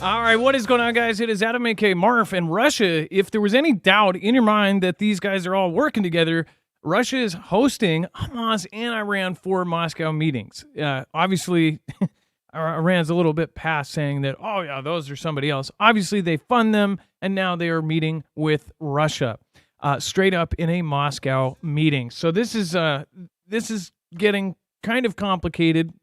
All right, what is going on, guys? It is Adam, a.k.a. Marf, and Russia. If there was any doubt in your mind that these guys are all working together, Russia is hosting Hamas and Iran for Moscow meetings. Obviously, Iran's a little bit past saying that, oh, yeah, those are somebody else. Obviously, they fund them, and now they are meeting with Russia straight up in a Moscow meeting. So this is getting kind of complicated.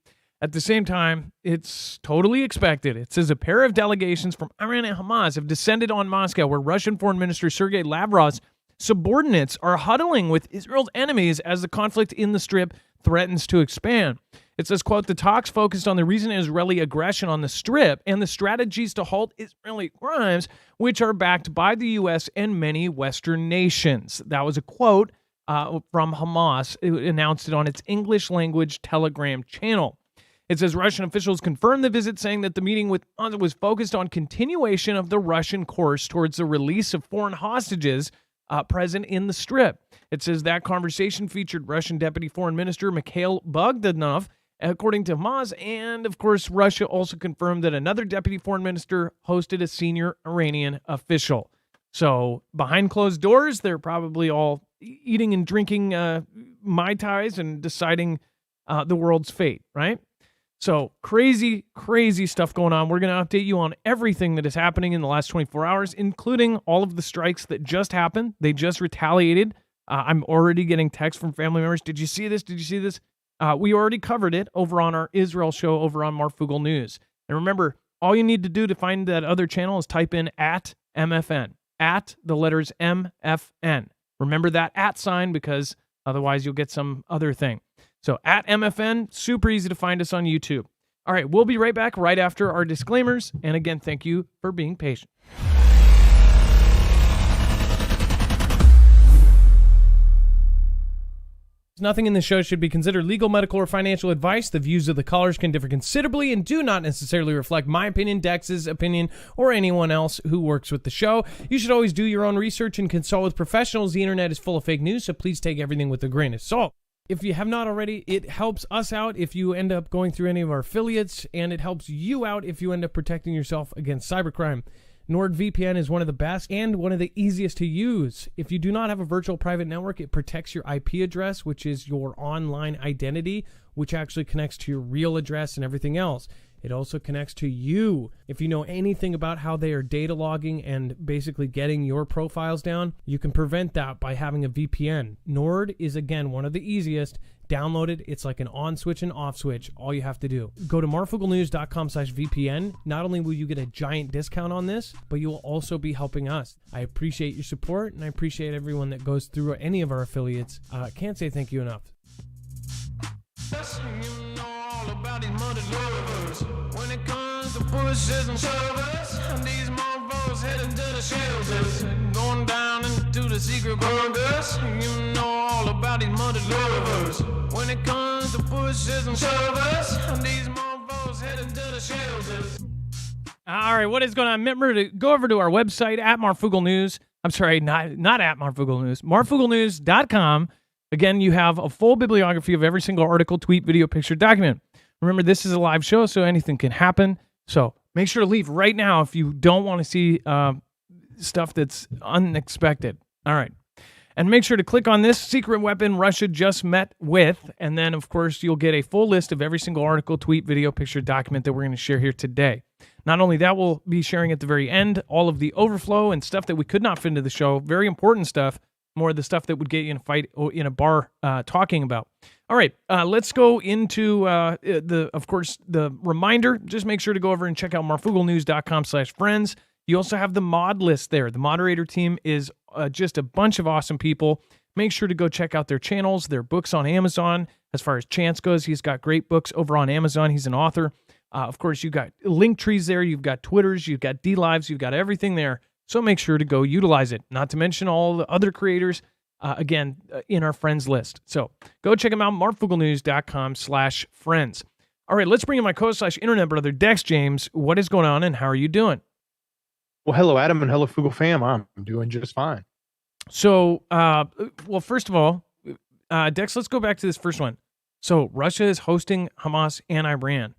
At the same time, it's totally expected. It says a pair of delegations from Iran and Hamas have descended on Moscow, where Russian Foreign Minister Sergei Lavrov's subordinates are huddling with Israel's enemies as the conflict in the Strip threatens to expand. It says, quote, the talks focused on the recent Israeli aggression on the Strip and the strategies to halt Israeli crimes, which are backed by the U.S. and many Western nations. That was a quote from Hamas. It announced it on its English language Telegram channel. It says Russian officials confirmed the visit, saying that the meeting was focused on continuation of the Russian course towards the release of foreign hostages present in the Strip. It says that conversation featured Russian Deputy Foreign Minister Mikhail Bogdanov, according to Hamas, and of course, Russia also confirmed that another Deputy Foreign Minister hosted a senior Iranian official. So behind closed doors, they're probably all eating and drinking Mai Tais and deciding the world's fate, right? So crazy, crazy stuff going on. We're going to update you on everything that is happening in the last 24 hours, including all of the strikes that just happened. They just retaliated. I'm already getting texts from family members. Did you see this? Did you see this? We already covered it over on our Israel show over on Marfoogle News. And remember, all you need to do to find that other channel is type in @MFN, at the letters MFN. Remember that @ sign, because otherwise you'll get some other thing. So @MFN, super easy to find us on YouTube. All right, we'll be right back right after our disclaimers. And again, thank you for being patient. Nothing in this show should be considered legal, medical, or financial advice. The views of the callers can differ considerably and do not necessarily reflect my opinion, Dex's opinion, or anyone else who works with the show. You should always do your own research and consult with professionals. The internet is full of fake news, so please take everything with a grain of salt. If you have not already, it helps us out if you end up going through any of our affiliates, and it helps you out if you end up protecting yourself against cybercrime. NordVPN is one of the best and one of the easiest to use. If you do not have a virtual private network, it protects your IP address, which is your online identity, which actually connects to your real address and everything else. It also connects to you. If you know anything about how they are data logging and basically getting your profiles down, you can prevent that by having a VPN. Nord is, again, one of the easiest. Download it. It's like an on switch and off switch. All you have to do. Go to marfooglenews.com/VPN. Not only will you get a giant discount on this, but you will also be helping us. I appreciate your support, and I appreciate everyone that goes through any of our affiliates. Can't say thank you enough. About these mother lovers. When it comes to pushes and shovers, and these motherfuckers heading to the shelters, going down into the secret bunkers. You know all about these mother lovers. When it comes to pushes and shovers, and these motherfuckers heading to the shelters. All right, what is going on? Remember to go over to our website @Marfoogle News. I'm sorry, not @Marfoogle News. Marfooglenews.com. Again, you have a full bibliography of every single article, tweet, video, picture, document. Remember, this is a live show, so anything can happen. So make sure to leave right now if you don't want to see stuff that's unexpected. All right. And make sure to click on this secret weapon Russia just met with. And then, of course, you'll get a full list of every single article, tweet, video, picture, document that we're going to share here today. Not only that, we'll be sharing at the very end all of the overflow and stuff that we could not fit into the show. Very important stuff. More of the stuff that would get you in a fight in a bar talking about. All right, let's go into the reminder. Just make sure to go over and check out marfooglenews.com/friends. You also have the mod list there. The moderator team is just a bunch of awesome people. Make sure to go check out their channels, their books on Amazon. As far as Chance goes, he's got great books over on Amazon. He's an author. Of course, you've got link trees there. You've got Twitters. You've got D-Lives. You've got everything there. So make sure to go utilize it. Not to mention all the other creators, in our friends list. So go check them out, marfooglenews.com/friends. All right, let's bring in my co-internet brother, Dex James. What is going on, and how are you doing? Well, hello, Adam, and hello, Foogle fam. I'm doing just fine. So, first of all, Dex, let's go back to this first one. So Russia is hosting Hamas and Iran.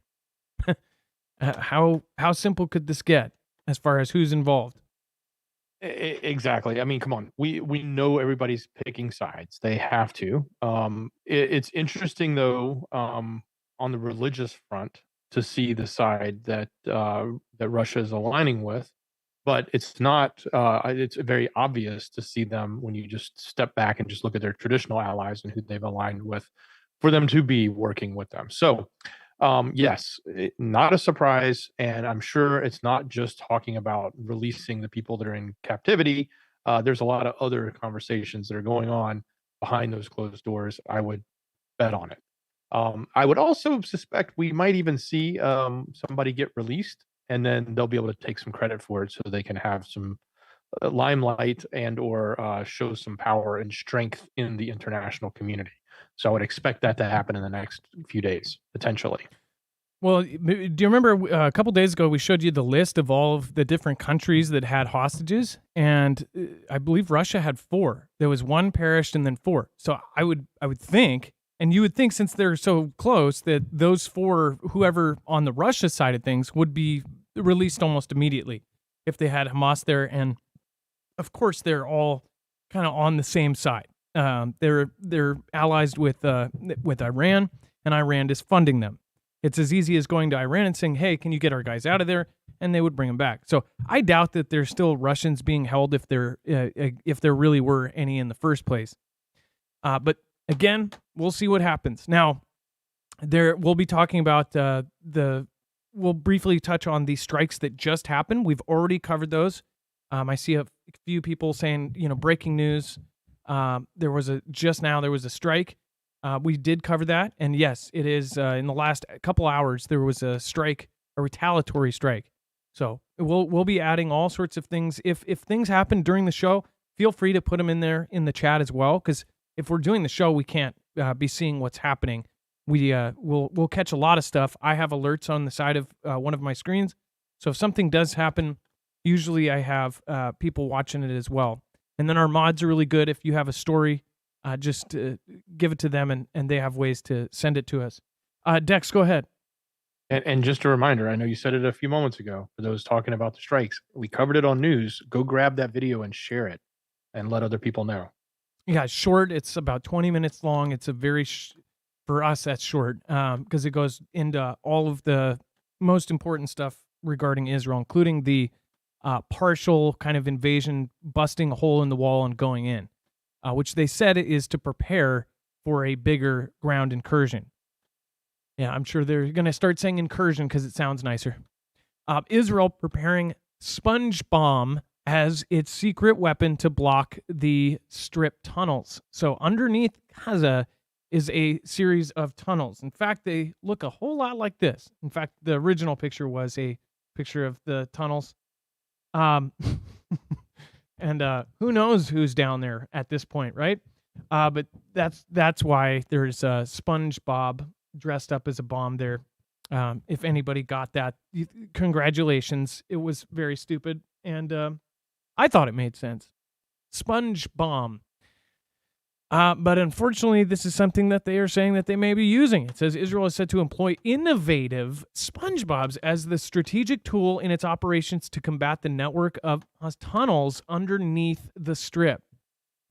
How simple could this get as far as who's involved? Exactly. I mean, come on. We know everybody's picking sides. They have to. It's interesting though, on the religious front, to see the side that Russia is aligning with, but it's not. It's very obvious to see them when you just step back and just look at their traditional allies and who they've aligned with, for them to be working with them. So yes, not a surprise, and I'm sure it's not just talking about releasing the people that are in captivity. There's a lot of other conversations that are going on behind those closed doors. I would bet on it. I would also suspect we might even see somebody get released, and then they'll be able to take some credit for it, so they can have some limelight and or show some power and strength in the international community. So I would expect that to happen in the next few days, potentially. Well, do you remember a couple days ago we showed you the list of all of the different countries that had hostages, and I believe Russia had four. There was one perished, and then four. So I would think, and you would think, since they're so close, that those four, whoever on the Russia side of things, would be released almost immediately if they had Hamas there, and of course they're all kind of on the same side. They're allies with Iran, and Iran is funding them. It's as easy as going to Iran and saying, "Hey, can you get our guys out of there?" And they would bring them back. So I doubt that there's still Russians being held if there really were any in the first place. But again, we'll see what happens. Now, we'll be talking about We'll briefly touch on the strikes that just happened. We've already covered those. I see a few people saying, breaking news. There was a strike. We did cover that, and yes, it is in the last couple hours there was a strike, a retaliatory strike. So we'll be adding all sorts of things. If things happen during the show, feel free to put them in there in the chat as well, because if we're doing the show, we can't be seeing what's happening. We'll catch a lot of stuff. I have alerts on the side of one of my screens, so if something does happen, usually I have people watching it as well. And then our mods are really good. If you have a story, just give it to them, and they have ways to send it to us. Dex, go ahead. And just a reminder, I know you said it a few moments ago, for those talking about the strikes, we covered it on news. Go grab that video and share it and let other people know. Yeah, short. It's about 20 minutes long. It's a very, for us, that's short, because it goes into all of the most important stuff regarding Israel, including the partial kind of invasion, busting a hole in the wall and going in. Which they said is to prepare for a bigger ground incursion. Yeah, I'm sure they're going to start saying incursion because it sounds nicer. Israel preparing sponge bomb as its secret weapon to block the strip tunnels. So underneath Gaza is a series of tunnels. In fact, they look a whole lot like this. In fact, the original picture was a picture of the tunnels. And who knows who's down there at this point, right? But that's why there's SpongeBob dressed up as a bomb there. If anybody got that, congratulations. It was very stupid, and I thought it made sense. Sponge bomb. But unfortunately, this is something that they are saying that they may be using. It says Israel is said to employ innovative SpongeBobs as the strategic tool in its operations to combat the network of tunnels underneath the strip.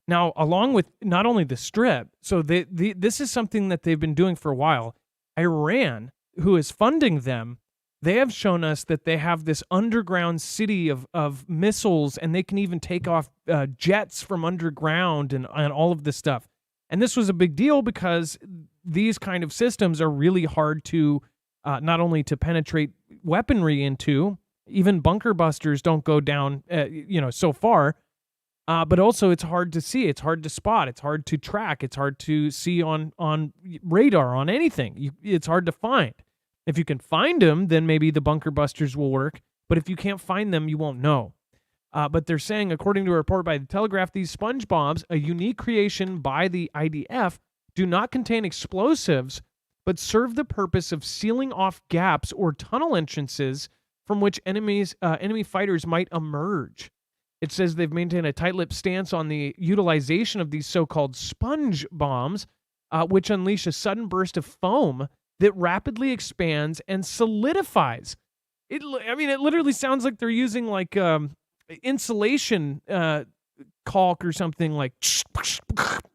Now, along with not only the strip, so this is something that they've been doing for a while. Iran, who is funding them, they have shown us that they have this underground city of missiles, and they can even take off jets from underground and all of this stuff. And this was a big deal because these kind of systems are really hard to not only to penetrate weaponry into, even bunker busters don't go down so far, but also it's hard to see, it's hard to spot, it's hard to track, it's hard to see on radar, on anything. It's hard to find. If you can find them, then maybe the bunker busters will work. But if you can't find them, you won't know. But they're saying, according to a report by The Telegraph, these sponge bombs, a unique creation by the IDF, do not contain explosives, but serve the purpose of sealing off gaps or tunnel entrances from which enemy fighters might emerge. It says they've maintained a tight-lipped stance on the utilization of these so-called sponge bombs, which unleash a sudden burst of foam that rapidly expands and solidifies. I mean, it literally sounds like they're using like insulation caulk or something, like,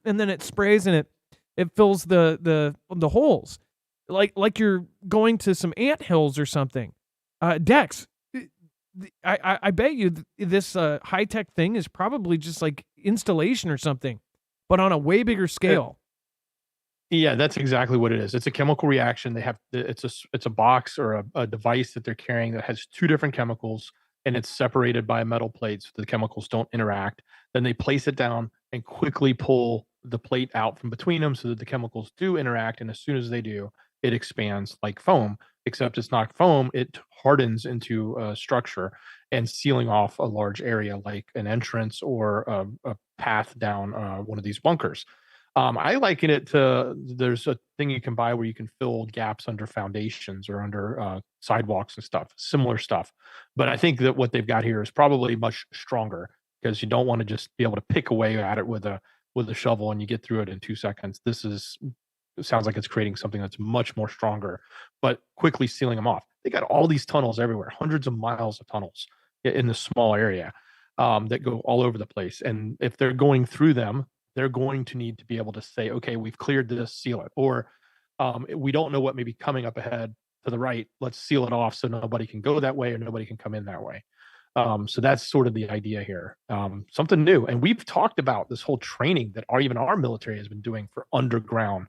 and then it sprays and it fills the holes, like you're going to some ant hills or something. Dex, I bet you this high tech thing is probably just like installation or something, but on a way bigger scale. Yeah, that's exactly what it is. It's a chemical reaction. They have it's a box or a device that they're carrying that has two different chemicals, and it's separated by a metal plate so the chemicals don't interact. Then they place it down and quickly pull the plate out from between them so that the chemicals do interact. And as soon as they do, it expands like foam. Except it's not foam; it hardens into a structure and sealing off a large area like an entrance or a path down one of these bunkers. I liken it to there's a thing you can buy where you can fill gaps under foundations or under sidewalks and stuff, similar stuff. But I think that what they've got here is probably much stronger because you don't want to just be able to pick away at it with a shovel and you get through it in 2 seconds. It sounds like it's creating something that's much more stronger, but quickly sealing them off. They got all these tunnels everywhere, hundreds of miles of tunnels in this small area that go all over the place. And if they're going through them, they're going to need to be able to say, okay, we've cleared this, seal it. Or we don't know what may be coming up ahead to the right. Let's seal it off so nobody can go that way or nobody can come in that way. So that's sort of the idea here. Something new. And we've talked about this whole training that even our military has been doing for underground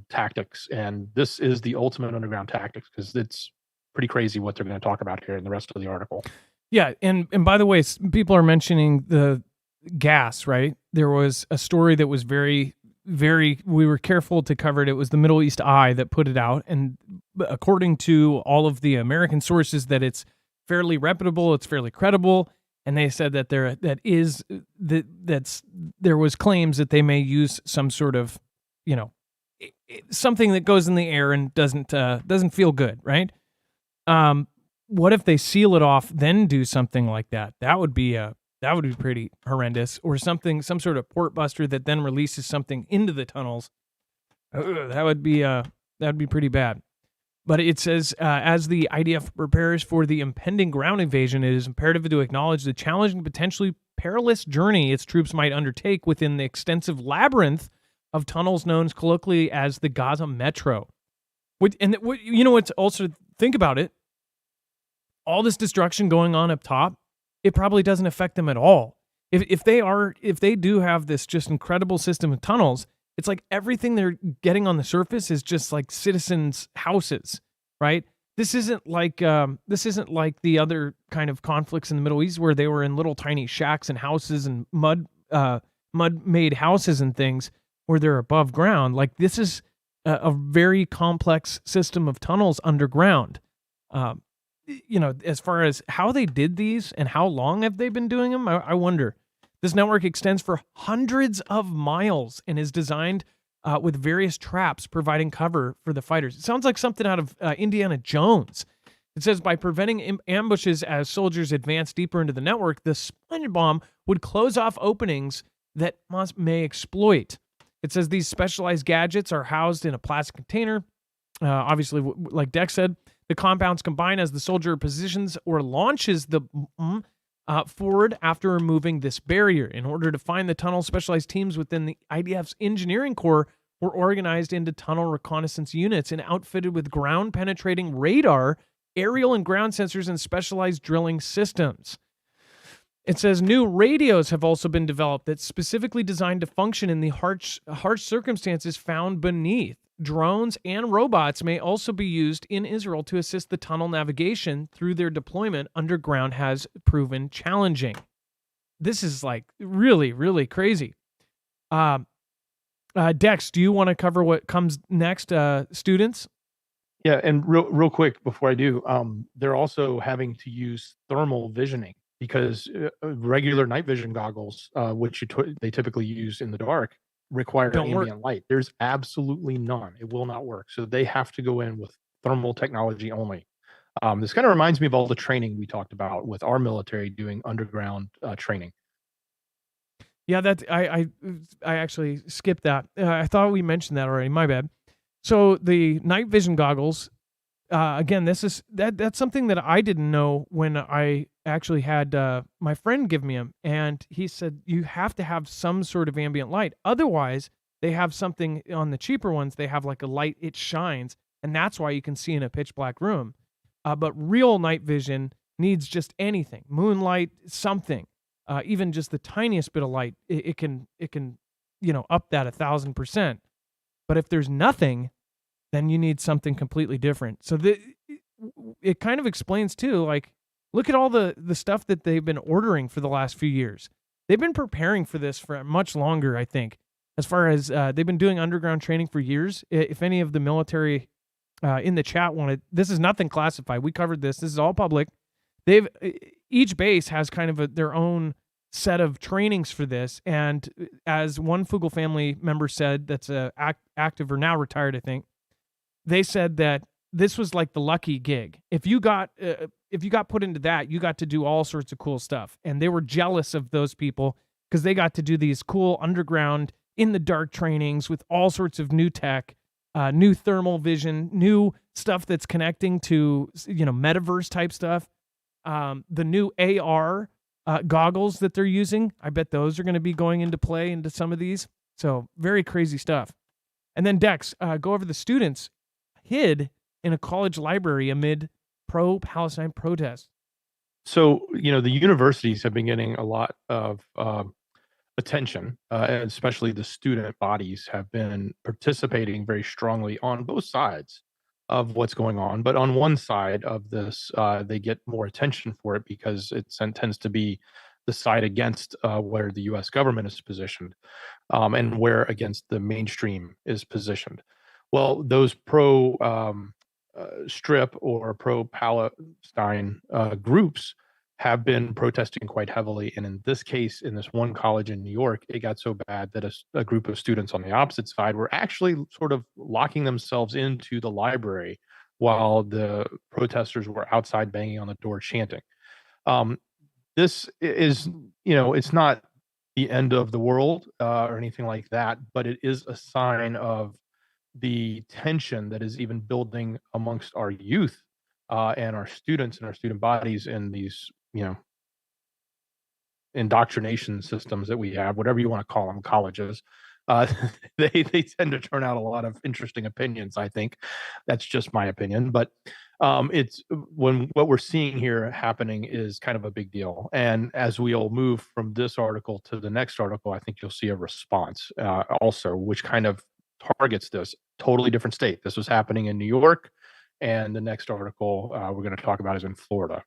tactics. And this is the ultimate underground tactics because it's pretty crazy what they're going to talk about here in the rest of the article. Yeah, and by the way, people are mentioning the gas, right? There was a story that was very, very, we were careful to cover it. It was the Middle East Eye that put it out. And according to all of the American sources, that it's fairly reputable, it's fairly credible. And they said that there was claims that they may use some sort of, something that goes in the air and doesn't feel good, right? What if they seal it off, then do something like that? That would be pretty horrendous, or some sort of port buster that then releases something into the tunnels. That would be pretty bad. But it says, as the IDF prepares for the impending ground invasion, it is imperative to acknowledge the challenging, potentially perilous journey its troops might undertake within the extensive labyrinth of tunnels known colloquially as the Gaza Metro. What's also, think about it, all this destruction going on up top, it probably doesn't affect them at all. If they do have this just incredible system of tunnels, it's like everything they're getting on the surface is just like citizens' houses, right? This isn't like the other kind of conflicts in the Middle East where they were in little tiny shacks and houses and mud made houses and things where they're above ground. Like, this is a very complex system of tunnels underground. As far as how they did these and how long have they been doing them, I wonder. This network extends for hundreds of miles and is designed with various traps providing cover for the fighters. It sounds like something out of Indiana Jones. It says, by preventing ambushes as soldiers advance deeper into the network, the sponge bomb would close off openings that Hamas may exploit. It says these specialized gadgets are housed in a plastic container. Obviously, like Dex said, the compounds combine as the soldier positions or launches the forward after removing this barrier. In order to find the tunnel, specialized teams within the IDF's engineering corps were organized into tunnel reconnaissance units and outfitted with ground-penetrating radar, aerial and ground sensors, and specialized drilling systems. It says new radios have also been developed that's specifically designed to function in the harsh circumstances found beneath. Drones and robots may also be used in Israel to assist the tunnel navigation through their deployment underground has proven challenging. This is like really, really crazy. Dex, do you want to cover what comes next, students? Yeah, and real quick before I do, they're also having to use thermal visioning because regular night vision goggles, which they typically use in the dark, require ambient light. There's absolutely none. It will not work. So they have to go in with thermal technology only. This kind of reminds me of all the training we talked about with our military doing underground training. Yeah, that I actually skipped that. I thought we mentioned that already. My bad. So the night vision goggles again, that's something that I didn't know when I actually had my friend give me them, and he said you have to have some sort of ambient light. Otherwise, they have something on the cheaper ones. They have like a light, it shines, and that's why you can see in a pitch black room. But real night vision needs just anything, moonlight, something, even just the tiniest bit of light. It can up that 1,000%. But if there's nothing, then you need something completely different. So it kind of explains too, like, look at all the stuff that they've been ordering for the last few years. They've been preparing for this for much longer, I think. As far as they've been doing underground training for years. If any of the military in the chat wanted, this is nothing classified. We covered this. This is all public. Each base has kind of their own set of trainings for this. And as one Fugel family member said, that's active or now retired, I think, they said that this was like the lucky gig. If you got put into that, you got to do all sorts of cool stuff. And they were jealous of those people because they got to do these cool underground in the dark trainings with all sorts of new tech, new thermal vision, new stuff that's connecting to, metaverse type stuff. The new AR goggles that they're using, I bet those are going to be going into play into some of these. So very crazy stuff. And then Dex, go over the students hid in a college library amid pro-Palestine protests. So, the universities have been getting a lot of attention, and especially the student bodies have been participating very strongly on both sides of what's going on. But on one side of this, they get more attention for it because it tends to be the side against where the U.S. government is positioned, and where against the mainstream is positioned. Well, those pro strip or pro Palestine groups have been protesting quite heavily. And in this case, in this one college in New York, it got so bad that a group of students on the opposite side were actually sort of locking themselves into the library while the protesters were outside banging on the door chanting. This is, it's not the end of the world or anything like that, but it is a sign of the tension that is even building amongst our youth and our students and our student bodies in these, indoctrination systems that we have, whatever you want to call them, colleges. Uh, they tend to turn out a lot of interesting opinions. I think that's just my opinion, but it's when what we're seeing here happening is kind of a big deal. And as we'll move from this article to the next article, I think you'll see a response also, which kind of targets this totally different state. This was happening in New York, and the next article we're going to talk about is in Florida.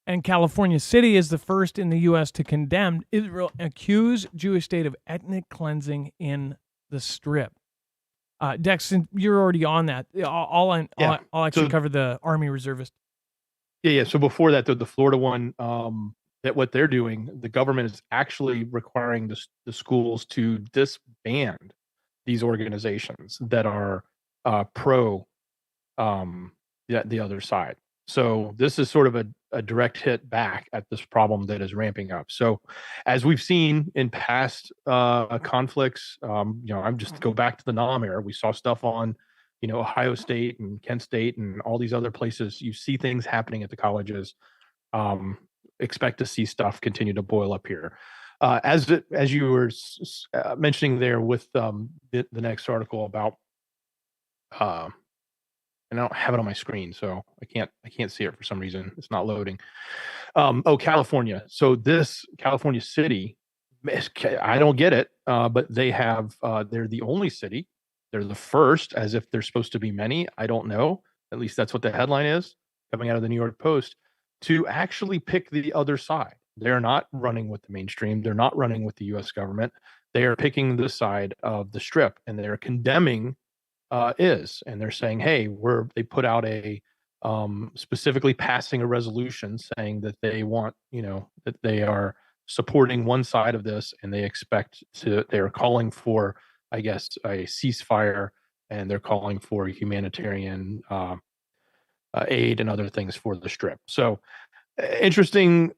And California City is the first in the U.S. to condemn Israel accused Jewish state of ethnic cleansing in the Strip. Dex, since you're already on that, I'll actually cover the Army reservist. Yeah. So before that, the Florida one, that what they're doing, the government is actually requiring the schools to disband these organizations that are pro the other side. So this is sort of a direct hit back at this problem that is ramping up. So as we've seen in past conflicts, I'm just go back to the Nam era. We saw stuff on, Ohio State and Kent State and all these other places. You see things happening at the colleges. Expect to see stuff continue to boil up here. As you were mentioning there with the next article about and I don't have it on my screen, so I can't see it for some reason. It's not loading. California. So this California city, I don't get it, but they have they're the only city. They're the first, as if there's supposed to be many. I don't know. At least that's what the headline is coming out of the New York Post, to actually pick the other side. They're not running with the mainstream. They're not running with the U.S. government. They are picking the side of the Strip, and they're condemning and they're saying, hey, they put out a specifically passing a resolution saying that they want, that they are supporting one side of this, and they're calling for, I guess, a ceasefire, and they're calling for humanitarian aid and other things for the Strip. So interesting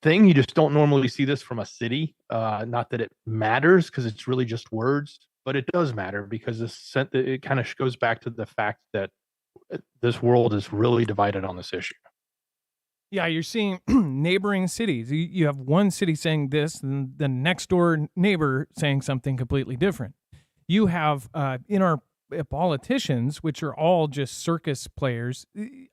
thing. You just don't normally see this from a city. Not that it matters, because it's really just words. but it does matter because it kind of goes back to the fact that this world is really divided on this issue. Yeah, you're seeing neighboring cities. You have one city saying this, and the next door neighbor saying something completely different. You have in our politicians, which are all just circus players.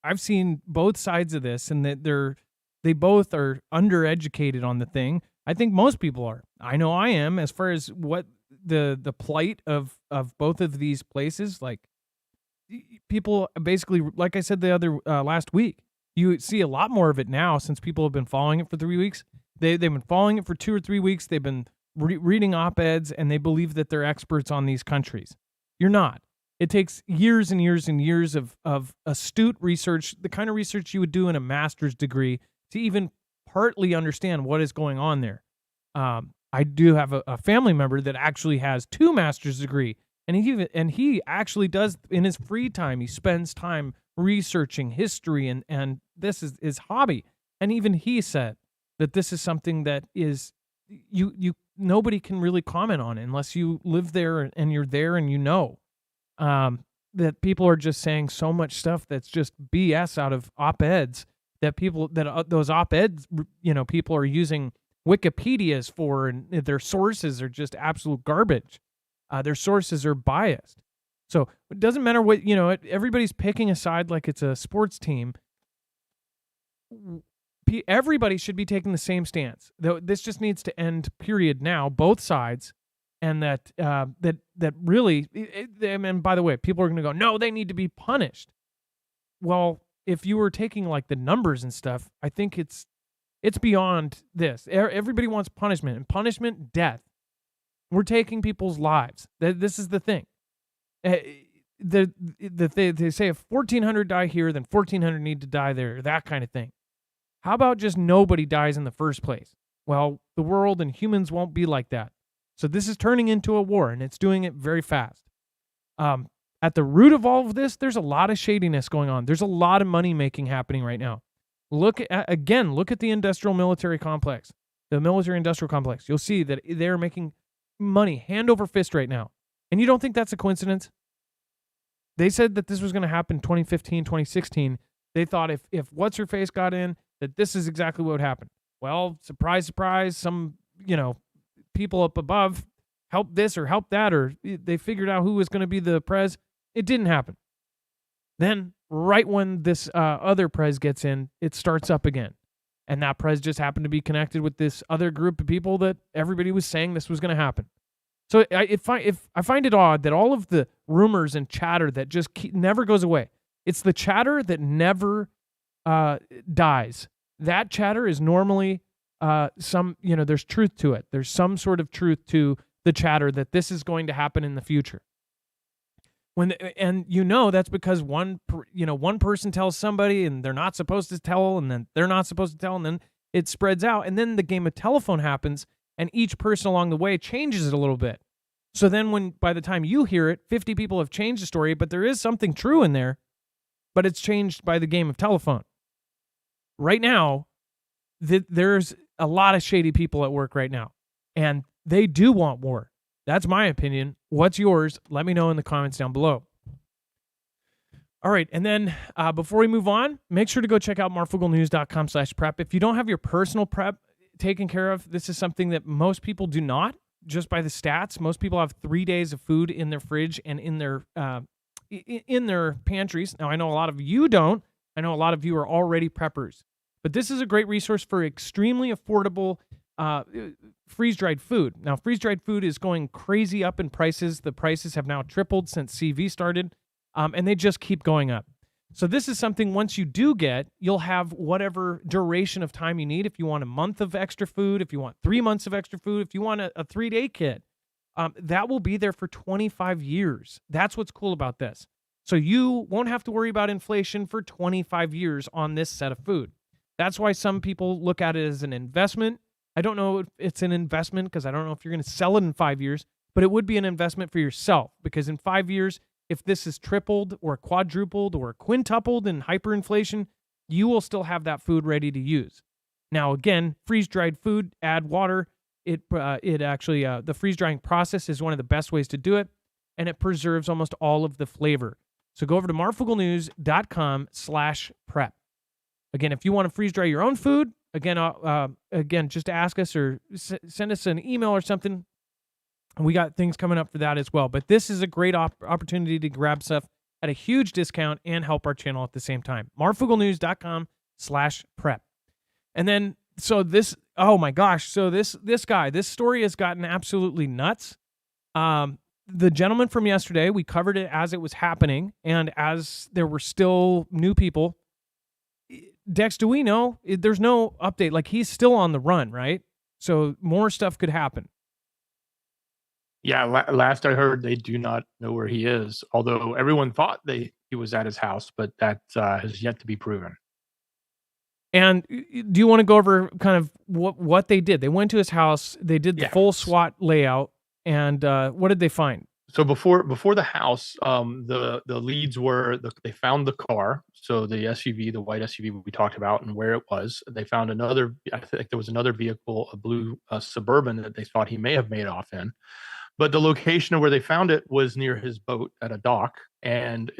I've seen both sides of this, and that they both are undereducated on the thing. I think most people are. I know I am, as far as what the plight of both of these places. Like, people basically, like I said the other last week, you see a lot more of it now since people have been following it for 3 weeks. They've been following it for 2 or 3 weeks. They've been reading op-eds, and they believe that they're experts on these countries. You're not. It takes years and years and years of astute research, the kind of research you would do in a master's degree, to even partly understand what is going on there. I do have a family member that actually has 2 master's degree, and he actually does, in his free time, he spends time researching history, and this is his hobby. And even he said that this is something that is you nobody can really comment on it unless you live there and you're there and you know. That people are just saying so much stuff that's just BS out of op-eds, that those op-eds, people are using Wikipedias for, and their sources are just absolute garbage. Their sources are biased. So it doesn't matter what, everybody's picking a side like it's a sports team. Everybody should be taking the same stance. Though this just needs to end, period, now, both sides. And that really, and by the way, people are going to go, no, they need to be punished. Well, if you were taking like the numbers and stuff, I think it's beyond this. Everybody wants punishment, and punishment, death. We're taking people's lives. This is the thing. They say if 1,400 die here, then 1,400 need to die there, that kind of thing. How about just nobody dies in the first place? Well, the world and humans won't be like that. So this is turning into a war, and it's doing it very fast. At the root of all of this, there's a lot of shadiness going on. There's a lot of money making happening right now. Look at the industrial military complex, the military industrial complex. You'll see that they're making money hand over fist right now. And you don't think that's a coincidence? They said that this was going to happen 2015, 2016. They thought if what's-her-face got in, that this is exactly what would happen. Well, surprise, surprise, some, people up above help this or help that, or they figured out who was going to be the prez. It didn't happen. Then, right when this other prez gets in, it starts up again. And that prez just happened to be connected with this other group of people that everybody was saying this was going to happen. So I find it odd that all of the rumors and chatter that just never goes away. It's the chatter that never dies. That chatter is normally there's truth to it. There's some sort of truth to the chatter that this is going to happen in the future. That's because one person tells somebody and they're not supposed to tell, and then they're not supposed to tell, and then it spreads out, and then the game of telephone happens, and each person along the way changes it a little bit. So then by the time you hear it, 50 people have changed the story, but there is something true in there, but it's changed by the game of telephone. Right now, there's a lot of shady people at work right now, and they do want war. That's my opinion. What's yours? Let me know in the comments down below. All right, and then before we move on, make sure to go check out marfooglenews.com/prep. If you don't have your personal prep taken care of, this is something that most people do not. Just by the stats, most people have 3 days of food in their fridge and in their pantries. Now, I know a lot of you don't. I know a lot of you are already preppers. But this is a great resource for extremely affordable freeze-dried food. Now, freeze-dried food is going crazy up in prices. The prices have now tripled since CV started, and they just keep going up. So this is something, once you do get, you'll have whatever duration of time you need. If you want a month of extra food, if you want 3 months of extra food, if you want a 3-day kit, that will be there for 25 years. That's what's cool about this. So you won't have to worry about inflation for 25 years on this set of food. That's why some people look at it as an investment. I don't know if it's an investment because I don't know if you're going to sell it in 5 years, but it would be an investment for yourself, because in 5 years, if this is tripled or quadrupled or quintupled in hyperinflation, you will still have that food ready to use. Now, again, freeze-dried food, add water. It actually the freeze drying process is one of the best ways to do it, and it preserves almost all of the flavor. So go over to marfooglenews.com/prep. Again, if you want to freeze dry your own food, again, just ask us or send us an email or something. We got things coming up for that as well. But this is a great opportunity to grab stuff at a huge discount and help our channel at the same time. marfooglenews.com/prep. And then, so this, oh my gosh. So this story has gotten absolutely nuts. The gentleman from yesterday, we covered it as it was happening and as there were still new people. Dex, do we know? There's no update. Like, he's still on the run, right? So more stuff could happen. Yeah, last I heard, they do not know where he is, although everyone thought he was at his house, but that has yet to be proven. And do you want to go over kind of what they did? They went to his house, they did the full SWAT layout, and what did they find? So before the house, the leads were they found the car, so the SUV, the white SUV we talked about, and where it was. They found another. I think there was another vehicle, a blue Suburban, that they thought he may have made off in. But the location of where they found it was near his boat at a dock, and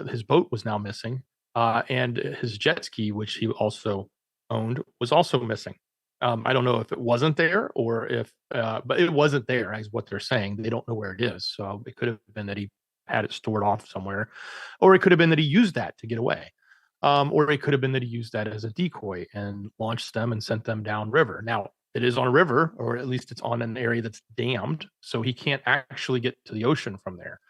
his boat was now missing, and his jet ski, which he also owned, was also missing. I don't know if it wasn't there or if, but it wasn't there, is what they're saying. They don't know where it is. So it could have been that he had it stored off somewhere, or it could have been that he used that to get away. Or it could have been that he used that as a decoy and launched them and sent them downriver. Now, it is on a river, or at least it's on an area that's dammed, so he can't actually get to the ocean from there.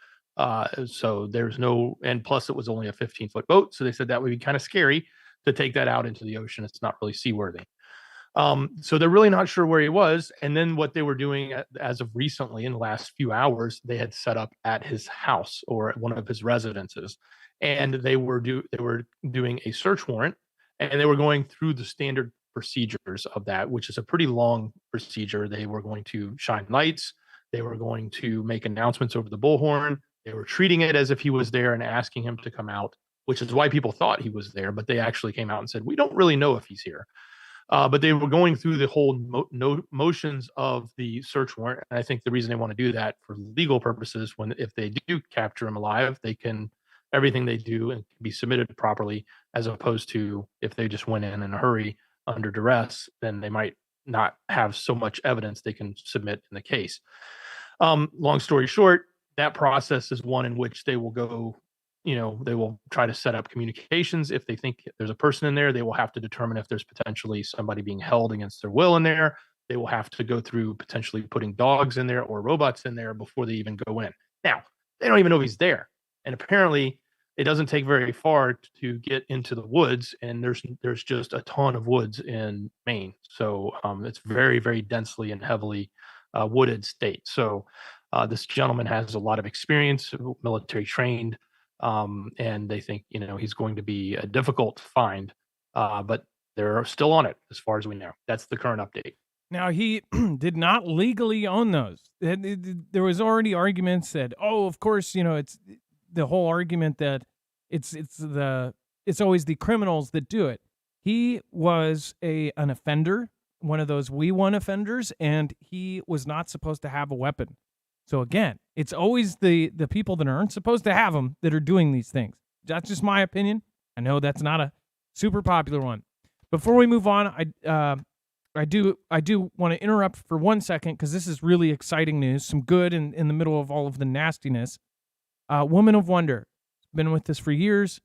So there's no, and plus it was only a 15-foot boat, so they said that would be kind of scary to take that out into the ocean. It's not really seaworthy. So they're really not sure where he was. And then what they were doing as of recently, in the last few hours, they had set up at his house or at one of his residences, and they were doing a search warrant, and they were going through the standard procedures of that, which is a pretty long procedure. They were going to shine lights. They were going to make announcements over the bullhorn. They were treating it as if he was there and asking him to come out, which is why people thought he was there, but they actually came out and said, we don't really know if he's here. But they were going through the whole motions of the search warrant. And I think the reason they want to do that for legal purposes, if they do capture him alive, everything they do and can be submitted properly, as opposed to if they just went in a hurry under duress, then they might not have so much evidence they can submit in the case. Long story short, that process is one in which they will go, they will try to set up communications. If they think there's a person in there, they will have to determine if there's potentially somebody being held against their will in there. They will have to go through potentially putting dogs in there or robots in there before they even go in. Now, they don't even know he's there. And apparently it doesn't take very far to get into the woods, and there's just a ton of woods in Maine. So it's very, very densely and heavily wooded state. So this gentleman has a lot of experience, military trained, and they think, he's going to be a difficult find, but they're still on it as far as we know. That's the current update. Now, he did not legally own those. There was already arguments that, of course, it's the whole argument that it's always the criminals that do it. He was an offender, one of those We Won offenders, and he was not supposed to have a weapon. So again, it's always the people that aren't supposed to have them that are doing these things. That's just my opinion. I know that's not a super popular one. Before we move on, I do want to interrupt for 1 second, because this is really exciting news. Some good in the middle of all of the nastiness. Woman of Wonder, been with us for years,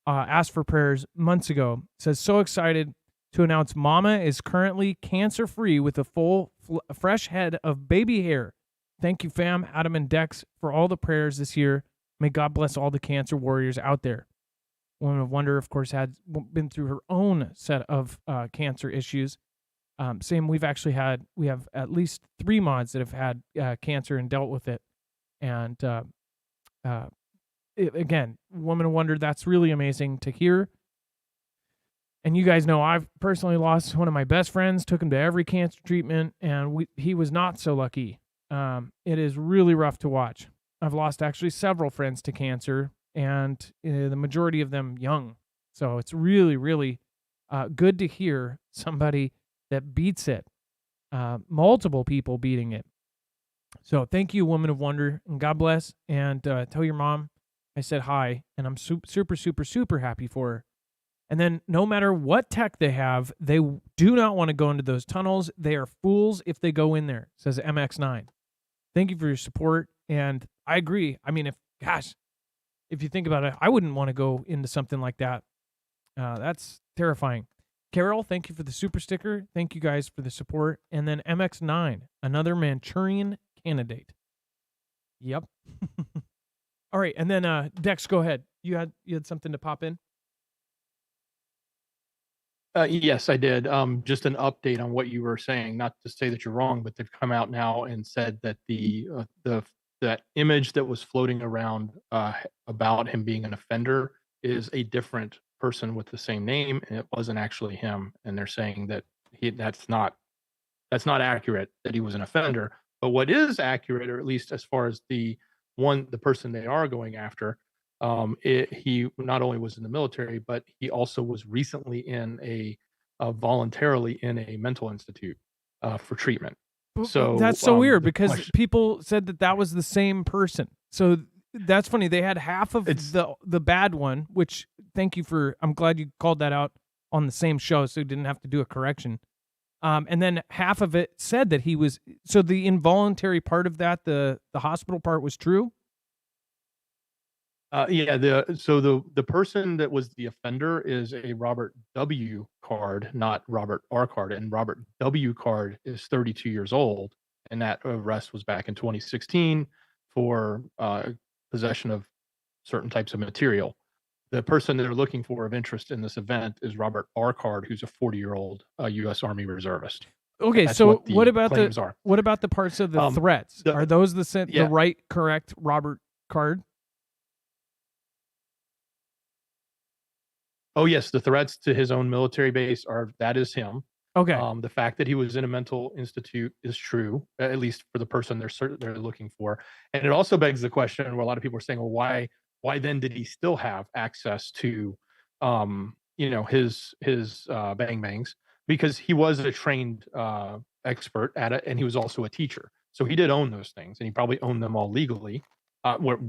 asked for prayers months ago, says, so excited to announce Mama is currently cancer-free with a full, fresh head of baby hair. Thank you, fam, Adam and Dex, for all the prayers this year. May God bless all the cancer warriors out there. Woman of Wonder, of course, had been through her own set of cancer issues. Same, we have at least 3 mods that have had cancer and dealt with it. And again, Woman of Wonder, that's really amazing to hear. And you guys know I've personally lost one of my best friends, took him to every cancer treatment, and he was not so lucky. It is really rough to watch. I've lost actually several friends to cancer, and the majority of them young. So it's really, really good to hear somebody that beats it. multiple people beating it. So thank you, Woman of Wonder, and God bless. And tell your mom I said hi, and I'm super, super, super happy for her. And then no matter what tech they have, they do not want to go into those tunnels. They are fools if they go in there, says MX9. Thank you for your support. And I agree. I mean, if you think about it, I wouldn't want to go into something like that. That's terrifying. Carol, thank you for the super sticker. Thank you guys for the support. And then MX9, another Manchurian candidate. Yep. All right. And then Dex, go ahead. You had something to pop in? Yes, I did. Just an update on what you were saying. Not to say that you're wrong, but they've come out now and said that that image that was floating around about him being an offender is a different person with the same name, and it wasn't actually him. And they're saying that that's not accurate, that he was an offender. But what is accurate, or at least as far as the person they are going after, he not only was in the military, but he also was recently voluntarily in a mental institute for treatment. So that's so weird the because people said that was the same person. So that's funny. They had half of the bad one, which thank you for. I'm glad you called that out on the same show, so you didn't have to do a correction. And then half of it said that he was. So the involuntary part of that, the hospital part, was true. Yeah, the person that was the offender is a Robert W. Card, not Robert R. Card, and Robert W. Card is 32 years old, and that arrest was back in 2016 for possession of certain types of material. The person that they're looking for of interest in this event is Robert R. Card, who's a 40-year-old U.S. Army reservist. Okay, That's so what about what about the parts of the threats? Are those the right, correct Robert Card? Oh yes, the threats to his own military base that is him. Okay. The fact that he was in a mental institute is true, at least for the person they're looking for. And it also begs the question where a lot of people are saying, well, why then did he still have access to his bang bangs? Because he was a trained expert at it, and he was also a teacher. So he did own those things, and he probably owned them all legally.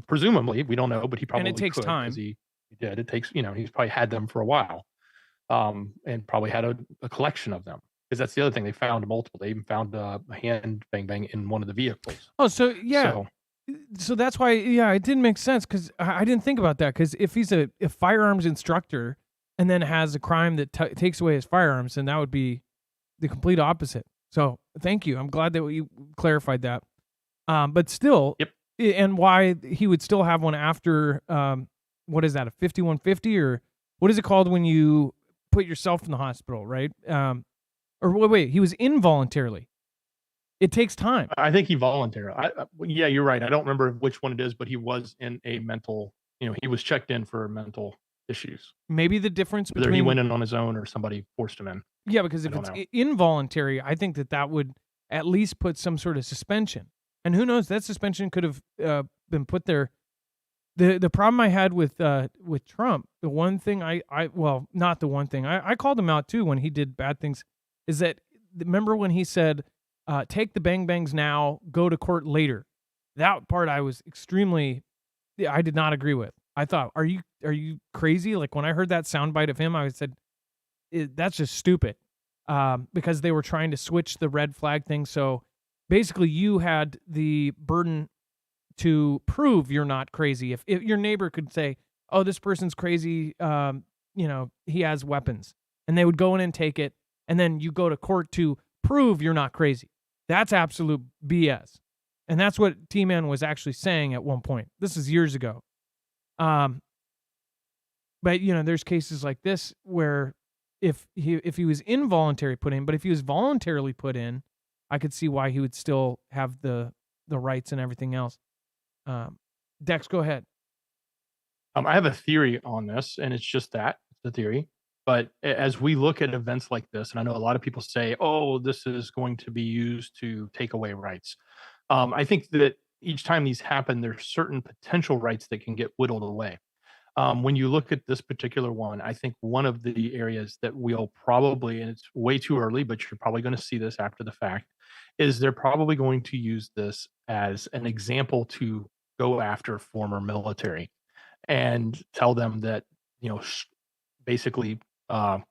Presumably, we don't know, but he probably and it takes could, time. he did. It takes, he's probably had them for a while, and probably had a collection of them. Because that's the other thing, they found multiple. They even found a hand bang bang in one of the vehicles. Oh, so yeah. So that's why, yeah, it didn't make sense because I didn't think about that. Because if he's a firearms instructor and then has a crime that takes away his firearms, then that would be the complete opposite. So thank you. I'm glad that you clarified that. But still, yep. And why he would still have one after, what is that, a 5150, or what is it called when you put yourself in the hospital, right? Or wait, he was involuntarily. It takes time. I think he voluntarily. Yeah, you're right. I don't remember which one it is, but he was in a mental. He was checked in for mental issues. Maybe the difference between whether he went in on his own or somebody forced him in. Yeah, because if it's involuntary, I think that would at least put some sort of suspension. And who knows, that suspension could have been put there. The problem I had with Trump, the one thing not the one thing, I called him out too when he did bad things, is that, remember when he said, take the bang bangs now, go to court later. That part I was I did not agree with. I thought, are you crazy? Like when I heard that soundbite of him, I said, that's just stupid. Because they were trying to switch the red flag thing. So basically you had the burden to prove you're not crazy. If your neighbor could say, oh, this person's crazy, he has weapons, and they would go in and take it, and then you go to court to prove you're not crazy. That's absolute BS. And that's what T-Man was actually saying at one point. This is years ago. But there's cases like this where if he was involuntary put in, but if he was voluntarily put in, I could see why he would still have the rights and everything else. Dex, go ahead. I have a theory on this, and it's just that, it's the theory. But as we look at events like this, and I know a lot of people say, oh, this is going to be used to take away rights. I think that each time these happen, there's certain potential rights that can get whittled away. When you look at this particular one, I think one of the areas that we'll probably, and it's way too early, but you're probably going to see this after the fact, is they're probably going to use this as an example to go after former military and tell them that, you know, basically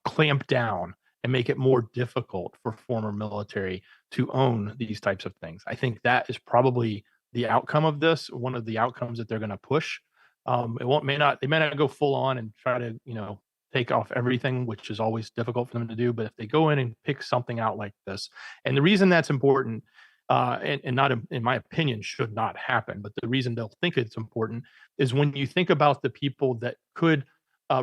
clamp down and make it more difficult for former military to own these types of things. I think that is probably the outcome of this. One of the outcomes that they're going to push. They may not go full on and try to, take off everything, which is always difficult for them to do. But if they go in and pick something out like this, and the reason that's important, and not in my opinion should not happen, but the reason they'll think it's important is when you think about the people that could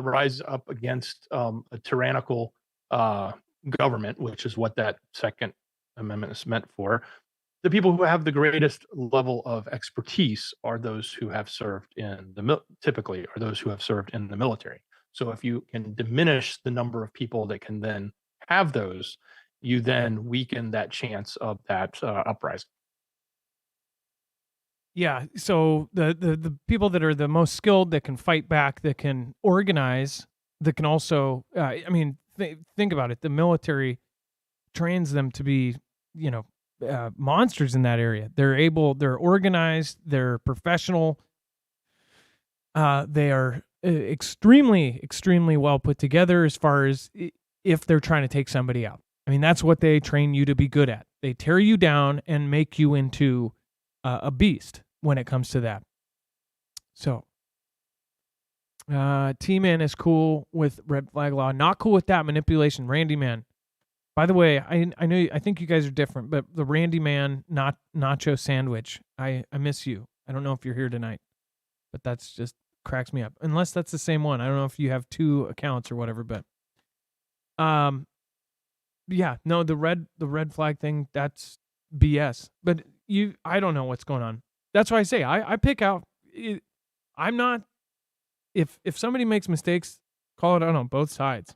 rise up against a tyrannical government, which is what that Second Amendment is meant for. The people who have the greatest level of expertise are those who have served in typically are those who have served in the military. So if you can diminish the number of people that can then have those, you then weaken that chance of that uprising. Yeah. So the people that are the most skilled, that can fight back, that can organize, that can also, think about it. The military trains them to be, monsters in that area. They're organized, they're professional. They are extremely, extremely well put together as far as if they're trying to take somebody out. I mean, that's what they train you to be good at. They tear you down and make you into a beast when it comes to that. So, T-Man is cool with red flag law. Not cool with that manipulation. Randy Man. By the way, I think you guys are different, but the Randy Man nacho sandwich, I miss you. I don't know if you're here tonight, but that's just cracks me up. Unless that's the same one. I don't know if you have two accounts or whatever, but yeah, no, the red flag thing, that's BS. But I don't know what's going on. That's why I say I pick out. I'm not. If somebody makes mistakes, call it out on both sides.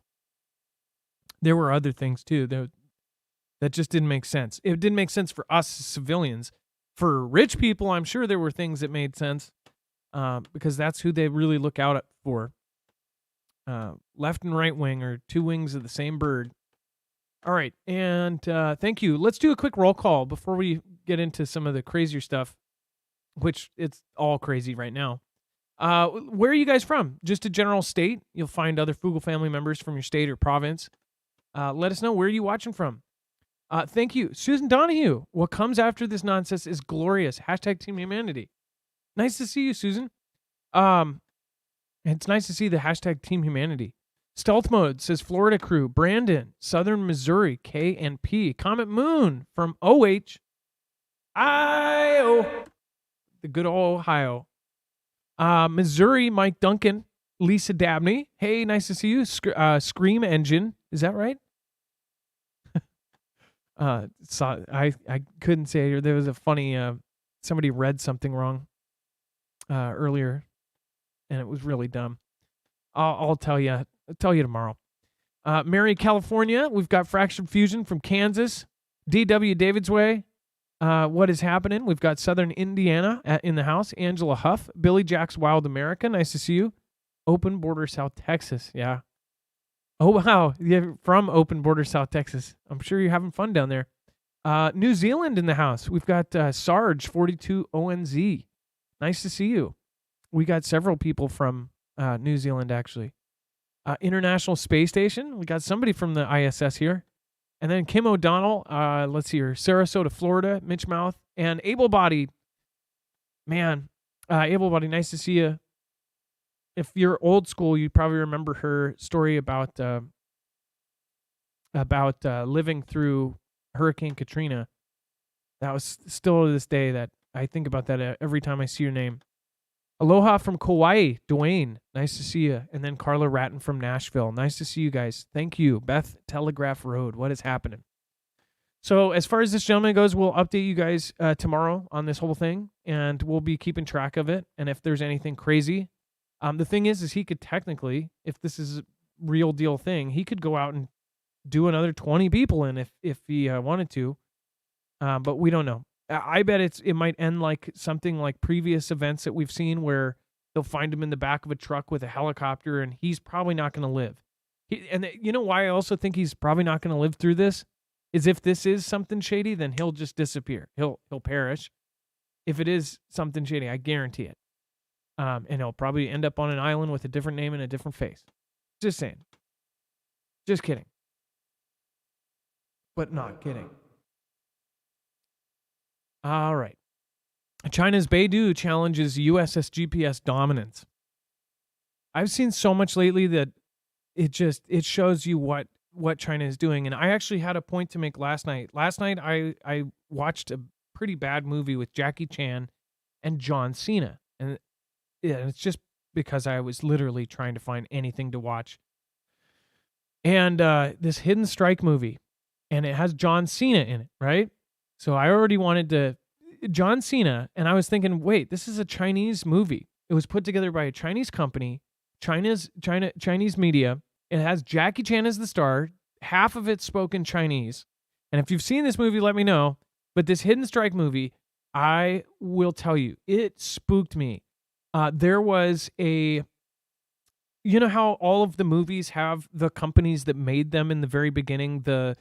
There were other things too that just didn't make sense. It didn't make sense for us civilians. For rich people, I'm sure there were things that made sense, because that's who they really look out for. Left and right wing are two wings of the same bird. All right, and thank you. Let's do a quick roll call before we get into some of the crazier stuff, which it's all crazy right now. Where are you guys from? Just a general state. You'll find other Foogle family members from your state or province. Let us know, where are you watching from? Thank you. Susan Donahue. What comes after this nonsense is glorious. # Team Humanity. Nice to see you, Susan. It's nice to see the # Team Humanity. Stealth Mode says Florida crew. Brandon, Southern Missouri, K and P. Comet Moon from OH. The good old Ohio. Missouri, Mike Duncan. Lisa Dabney. Hey, nice to see you. Scream Engine. Is that right? I couldn't say it. There was a funny, somebody read something wrong earlier, and it was really dumb. I'll tell you tomorrow. Mary, California. We've got Fractured Fusion from Kansas. DW David's Way. What is happening? We've got Southern Indiana in the house. Angela Huff. Billy Jack's Wild America. Nice to see you. Open Border South Texas. Yeah. Oh, wow. Yeah, from Open Border South Texas. I'm sure you're having fun down there. New Zealand in the house. We've got Sarge 42 ONZ. Nice to see you. We got several people from New Zealand, actually. International Space Station. We got somebody from the ISS here. And then Kim O'Donnell. Let's see here. Sarasota, Florida. Mitch Mouth. And Able Body. Man, Able Body, nice to see you. If you're old school, you probably remember her story about living through Hurricane Katrina. That was still to this day that I think about that every time I see your name. Aloha from Kauai, Dwayne. Nice to see you. And then Carla Ratton from Nashville. Nice to see you guys. Thank you. Beth Telegraph Road. What is happening? So as far as this gentleman goes, we'll update you guys tomorrow on this whole thing, and we'll be keeping track of it. And if there's anything crazy, the thing is he could technically, if this is a real deal thing, he could go out and do another 20 people in if he wanted to. But we don't know. I bet it might end like something like previous events that we've seen where They'll find him in the back of a truck with a helicopter, and he's probably not going to live. You know why I also think he's probably not going to live through this? Is if this is something shady, then he'll just disappear. He'll perish. If it is something shady, I guarantee it. And he'll probably end up on an island with a different name and a different face. Just saying. Just kidding. But not kidding. All right. China's Beidou challenges USS GPS dominance. I've seen so much lately that it shows you what China is doing. And I actually had a point to make last night. Last night I watched a pretty bad movie with Jackie Chan and John Cena. And yeah, it's just because I was literally trying to find anything to watch. And this Hidden Strike movie, and it has John Cena in it, right? So I already wanted to John Cena, and I was thinking, wait, this is a Chinese movie. It was put together by a Chinese company, Chinese media. It has Jackie Chan as the star. Half of it's spoken Chinese. And if you've seen this movie, let me know. But this Hidden Strike movie, I will tell you, it spooked me. There was you know how all of the movies have the companies that made them in the very beginning, the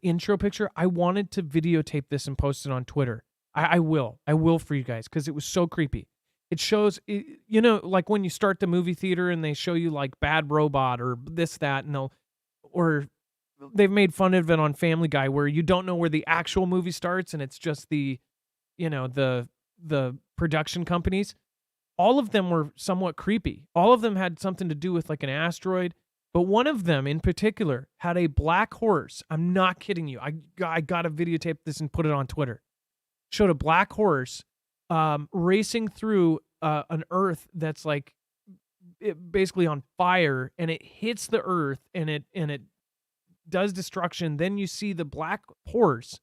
intro picture? I wanted to videotape this and post it on Twitter. I will for you guys, because it was so creepy. It shows, you know, like when you start the movie theater and they show you like Bad Robot or this, that, and or they've made fun of it on Family Guy where you don't know where the actual movie starts and it's just the production companies. All of them were somewhat creepy. All of them had something to do with like an asteroid, but one of them in particular had a black horse. I'm not kidding you. I got to videotape this and put it on Twitter. Showed a black horse racing through an earth that's like basically on fire, and it hits the earth and it does destruction. Then you see the black horse,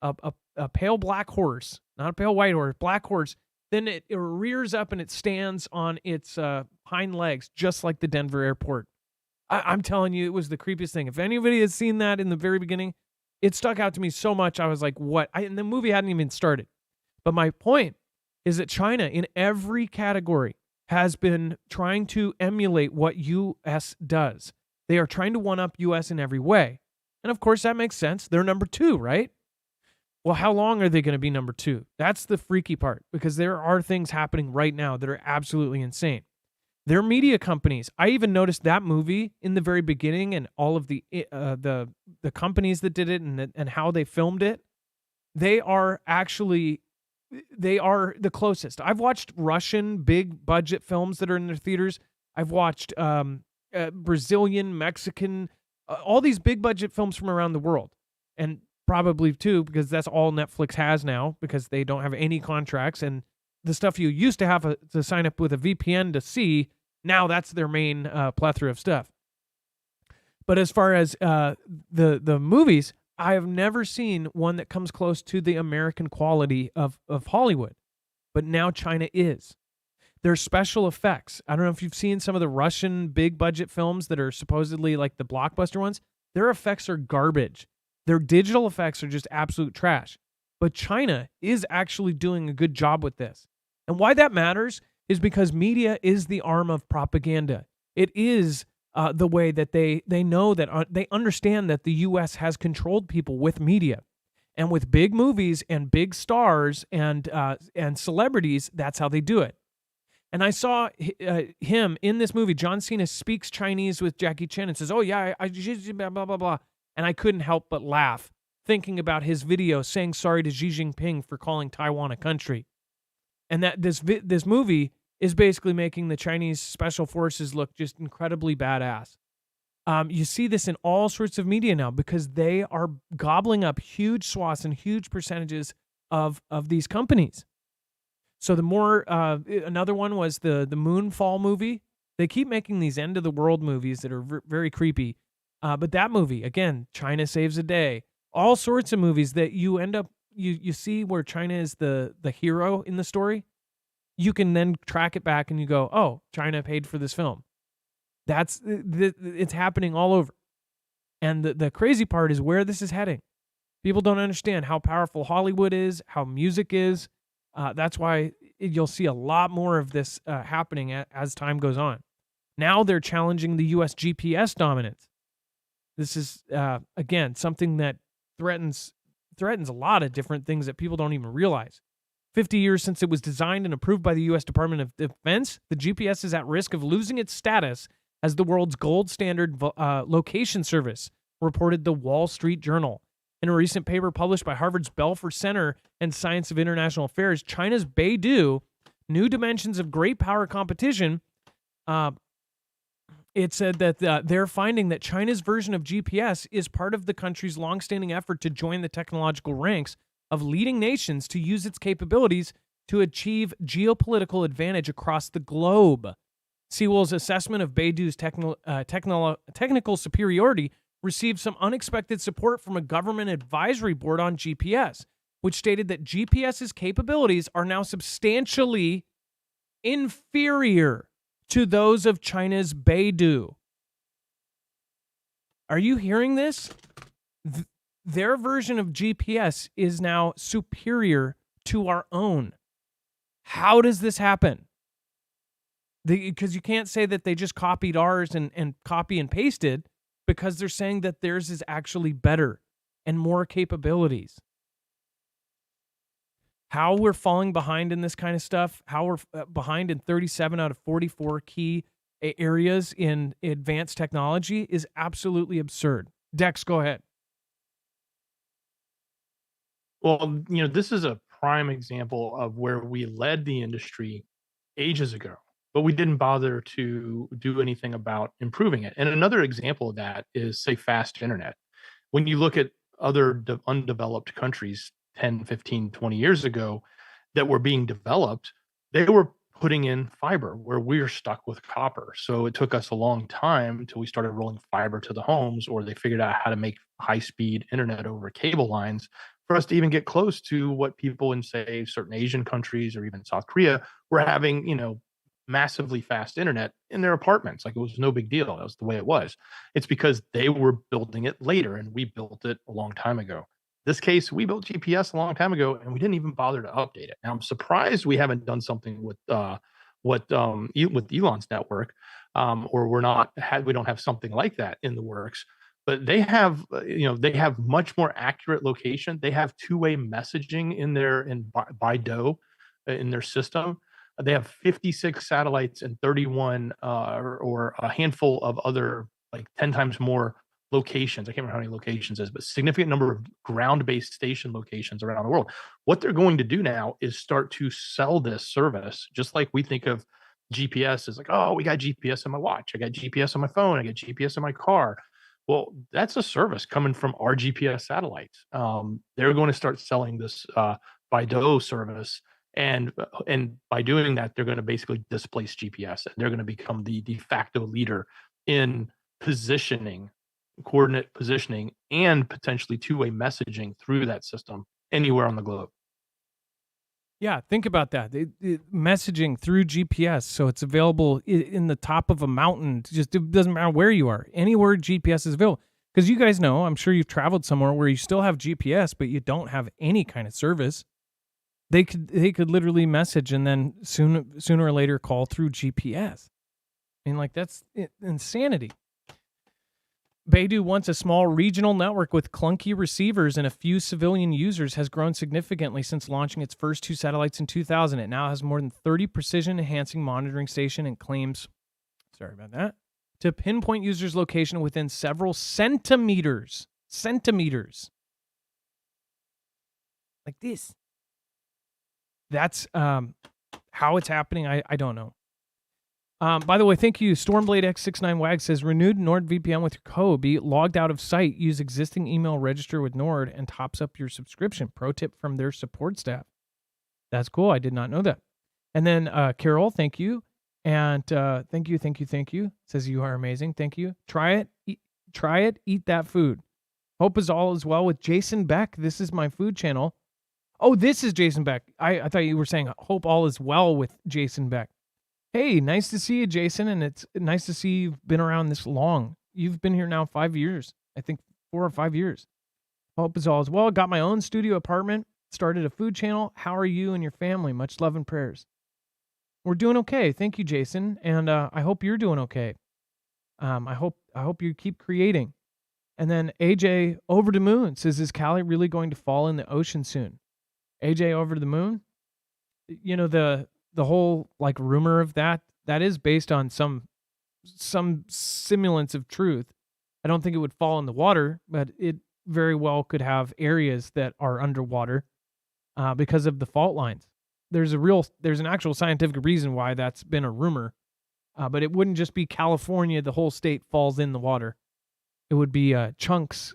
a pale black horse, not a pale white horse, black horse. Then it rears up and it stands on its hind legs, just like the Denver airport. I'm telling you, it was the creepiest thing. If anybody has seen that in the very beginning, it stuck out to me so much. I was like, what? And the movie hadn't even started. But my point is that China, in every category, has been trying to emulate what U.S. does. They are trying to one-up U.S. in every way. And of course, that makes sense. They're number 2, right? Well, how long are they going to be number 2? That's the freaky part, because there are things happening right now that are absolutely insane. Their media companies, I even noticed that movie in the very beginning and all of the companies that did it and how they filmed it, they are the closest. I've watched Russian big budget films that are in their theaters. I've watched Brazilian, Mexican, all these big budget films from around the world. And probably too, because that's all Netflix has now, because they don't have any contracts, and the stuff you used to have to sign up with a VPN to see, now that's their main plethora of stuff. But as far as the movies, I have never seen one that comes close to the American quality of Hollywood. But now China is. There's special effects. I don't know if you've seen some of the Russian big budget films that are supposedly like the blockbuster ones. Their effects are garbage. Their digital effects are just absolute trash. But China is actually doing a good job with this. And why that matters is because media is the arm of propaganda. It is the way that they know that they understand that the U.S. has controlled people with media. And with big movies and big stars and celebrities, that's how they do it. And I saw him in this movie. John Cena speaks Chinese with Jackie Chan and says, "Oh yeah, I blah blah blah," and I couldn't help but laugh thinking about his video saying sorry to Xi Jinping for calling Taiwan a country, and that this movie is basically making the Chinese special forces look just incredibly badass. You see this in all sorts of media now because they are gobbling up huge swaths and huge percentages of these companies. So the more another one was the Moonfall movie. They keep making these end of the world movies that are very creepy. But that movie, again, China Saves a Day. All sorts of movies that you end up you see where China is the hero in the story. You can then track it back and you go, "Oh, China paid for this film." It's happening all over. And the crazy part is where this is heading. People don't understand how powerful Hollywood is, how music is. That's why you'll see a lot more of this happening as time goes on. Now they're challenging the U.S. GPS dominance. This is, again, something that threatens a lot of different things that people don't even realize. 50 years since it was designed and approved by the U.S. Department of Defense, the GPS is at risk of losing its status as the world's gold standard location service, reported the Wall Street Journal. In a recent paper published by Harvard's Belfer Center and Science of International Affairs, China's Beidou, New Dimensions of Great Power Competition, it said that they're finding that China's version of GPS is part of the country's longstanding effort to join the technological ranks of leading nations to use its capabilities to achieve geopolitical advantage across the globe. Sewell's assessment of Beidou's technical superiority received some unexpected support from a government advisory board on GPS, which stated that GPS's capabilities are now substantially inferior to those of China's Beidou. Are you hearing this? Their version of GPS is now superior to our own. How does this happen? Because you can't say that they just copied ours and copy and pasted, because they're saying that theirs is actually better and more capabilities. How we're falling behind in this kind of stuff, how we're behind in 37 out of 44 key areas in advanced technology is absolutely absurd. Dex, go ahead. Well, this is a prime example of where we led the industry ages ago, but we didn't bother to do anything about improving it. And another example of that is, say, fast internet. When you look at other undeveloped countries 10, 15, 20 years ago that were being developed, they were putting in fiber where we're stuck with copper. So it took us a long time until we started rolling fiber to the homes, or they figured out how to make high-speed internet over cable lines for us to even get close to what people in, say, certain Asian countries or even South Korea were having, massively fast internet in their apartments. Like, it was no big deal. That was the way it was. It's because they were building it later and we built it a long time ago. This case, we built GPS a long time ago and we didn't even bother to update it. Now, I'm surprised we haven't done something with with Elon's network, or we don't have something like that in the works. But they have, they have much more accurate location. They have two-way messaging in Beidou, in their system. They have 56 satellites and 31 or a handful of other, like 10 times more locations. I can't remember how many locations is, but significant number of ground-based station locations around the world. What they're going to do now is start to sell this service, just like we think of GPS as like, oh, we got GPS on my watch, I got GPS on my phone, I got GPS in my car. Well, that's a service coming from our GPS satellites. They're going to start selling this Beidou service, and by doing that, they're going to basically displace GPS, and they're going to become the de facto leader in coordinate positioning, and potentially two-way messaging through that system anywhere on the globe. Yeah, think about that. Messaging through GPS, so it's available in the top of a mountain. It doesn't matter where you are. Anywhere GPS is available. Because you guys know, I'm sure you've traveled somewhere where you still have GPS, but you don't have any kind of service. They could literally message and then sooner or later call through GPS. I mean, like, that's insanity. Beidou, once a small regional network with clunky receivers and a few civilian users, has grown significantly since launching its first two satellites in 2000. It now has more than 30 precision-enhancing monitoring stations and claims, to pinpoint users' location within several centimeters. Centimeters. Like this. That's how it's happening. I don't know. By the way, thank you. Stormblade X69WAG says, renewed NordVPN with your code. Be logged out of site. Use existing email register with Nord and tops up your subscription. Pro tip from their support staff. That's cool. I did not know that. And then Carol, thank you. And thank you. Says, you are amazing. Thank you. Try it. Eat that food. Hope is all is well with Jason Beck. This is my food channel. Oh, this is Jason Beck. I thought you were saying hope all is well with Jason Beck. Hey, nice to see you, Jason, and it's nice to see you've been around this long. You've been here now 5 years. I think 4 or 5 years. Hope is all is well. Got my own studio apartment. started a food channel. How are you and your family? Much love and prayers. We're doing okay. Thank you, Jason. And I hope you're doing okay. I hope you keep creating. And then AJ over the moon says, is Cali really going to fall in the ocean soon? AJ over the moon? You know, the whole like rumor of that is based on some simulance of truth. I don't think it would fall in the water, but it very well could have areas that are underwater because of the fault lines. There's an actual scientific reason why that's been a rumor, but it wouldn't just be California. The whole state falls in the water. It would be chunks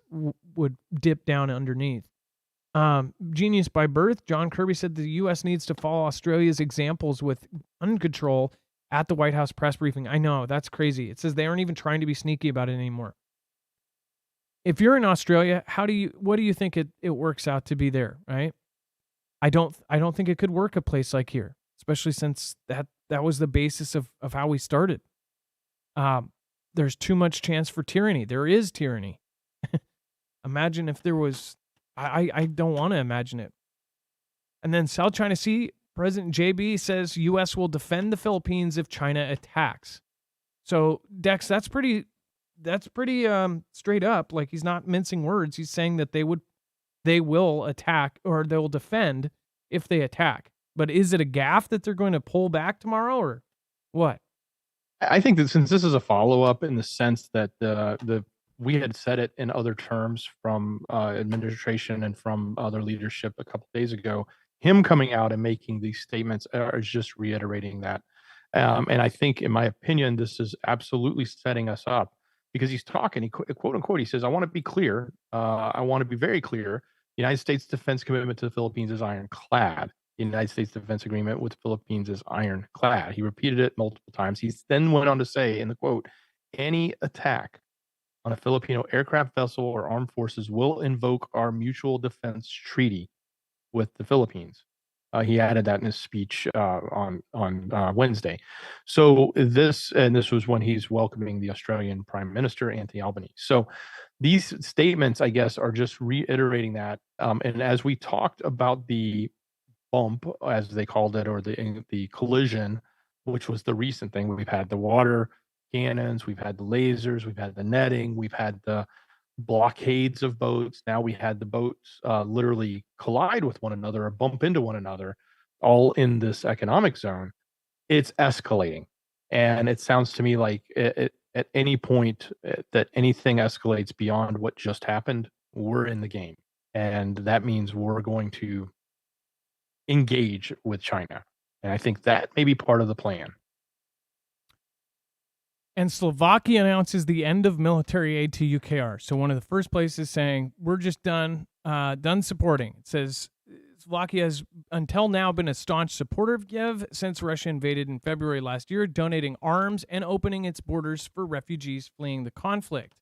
would dip down underneath. Genius by birth, John Kirby said the U.S. needs to follow Australia's examples with gun control at the White House press briefing. I know, that's crazy. It says they aren't even trying to be sneaky about it anymore. If you're in Australia, what do you think it works out to be there, right? I don't think it could work a place like here, especially since that was the basis of how we started. There's too much chance for tyranny. There is tyranny. Imagine if there was. I don't want to imagine it. And then South China Sea, President JB says U.S. will defend the Philippines if China attacks. So Dex, that's pretty straight up. Like, he's not mincing words. He's saying that they will attack, or they will defend if they attack. But is it a gaffe that they're going to pull back tomorrow, or what? I think that since this is a follow-up in the sense that we had said it in other terms from administration and from other leadership a couple days ago, him coming out and making these statements is just reiterating that. And I think, in my opinion, this is absolutely setting us up, because he's talking, quote unquote, he says, I want to be clear. I want to be very clear. The United States defense commitment to the Philippines is ironclad. The United States defense agreement with the Philippines is ironclad. He repeated it multiple times. He then went on to say in the quote, any attack on a Filipino aircraft vessel or armed forces will invoke our mutual defense treaty with the Philippines. He added that in his speech on Wednesday. So this was when he's welcoming the Australian Prime Minister, Anthony Albanese. So these statements, I guess, are just reiterating that. And as we talked about the bump, as they called it, or the collision, which was the recent thing, we've had the water cannons, we've had the lasers, we've had the netting, we've had the blockades of boats. Now we had the boats literally collide with one another or bump into one another, all in this economic zone. It's escalating, and it sounds to me like at any point that anything escalates beyond what just happened, we're in the game, and that means we're going to engage with China. And I think that may be part of the plan. And Slovakia announces the end of military aid to UKR. So one of the first places saying, we're just done supporting. It says Slovakia has until now been a staunch supporter of Kiev since Russia invaded in February last year, donating arms and opening its borders for refugees fleeing the conflict.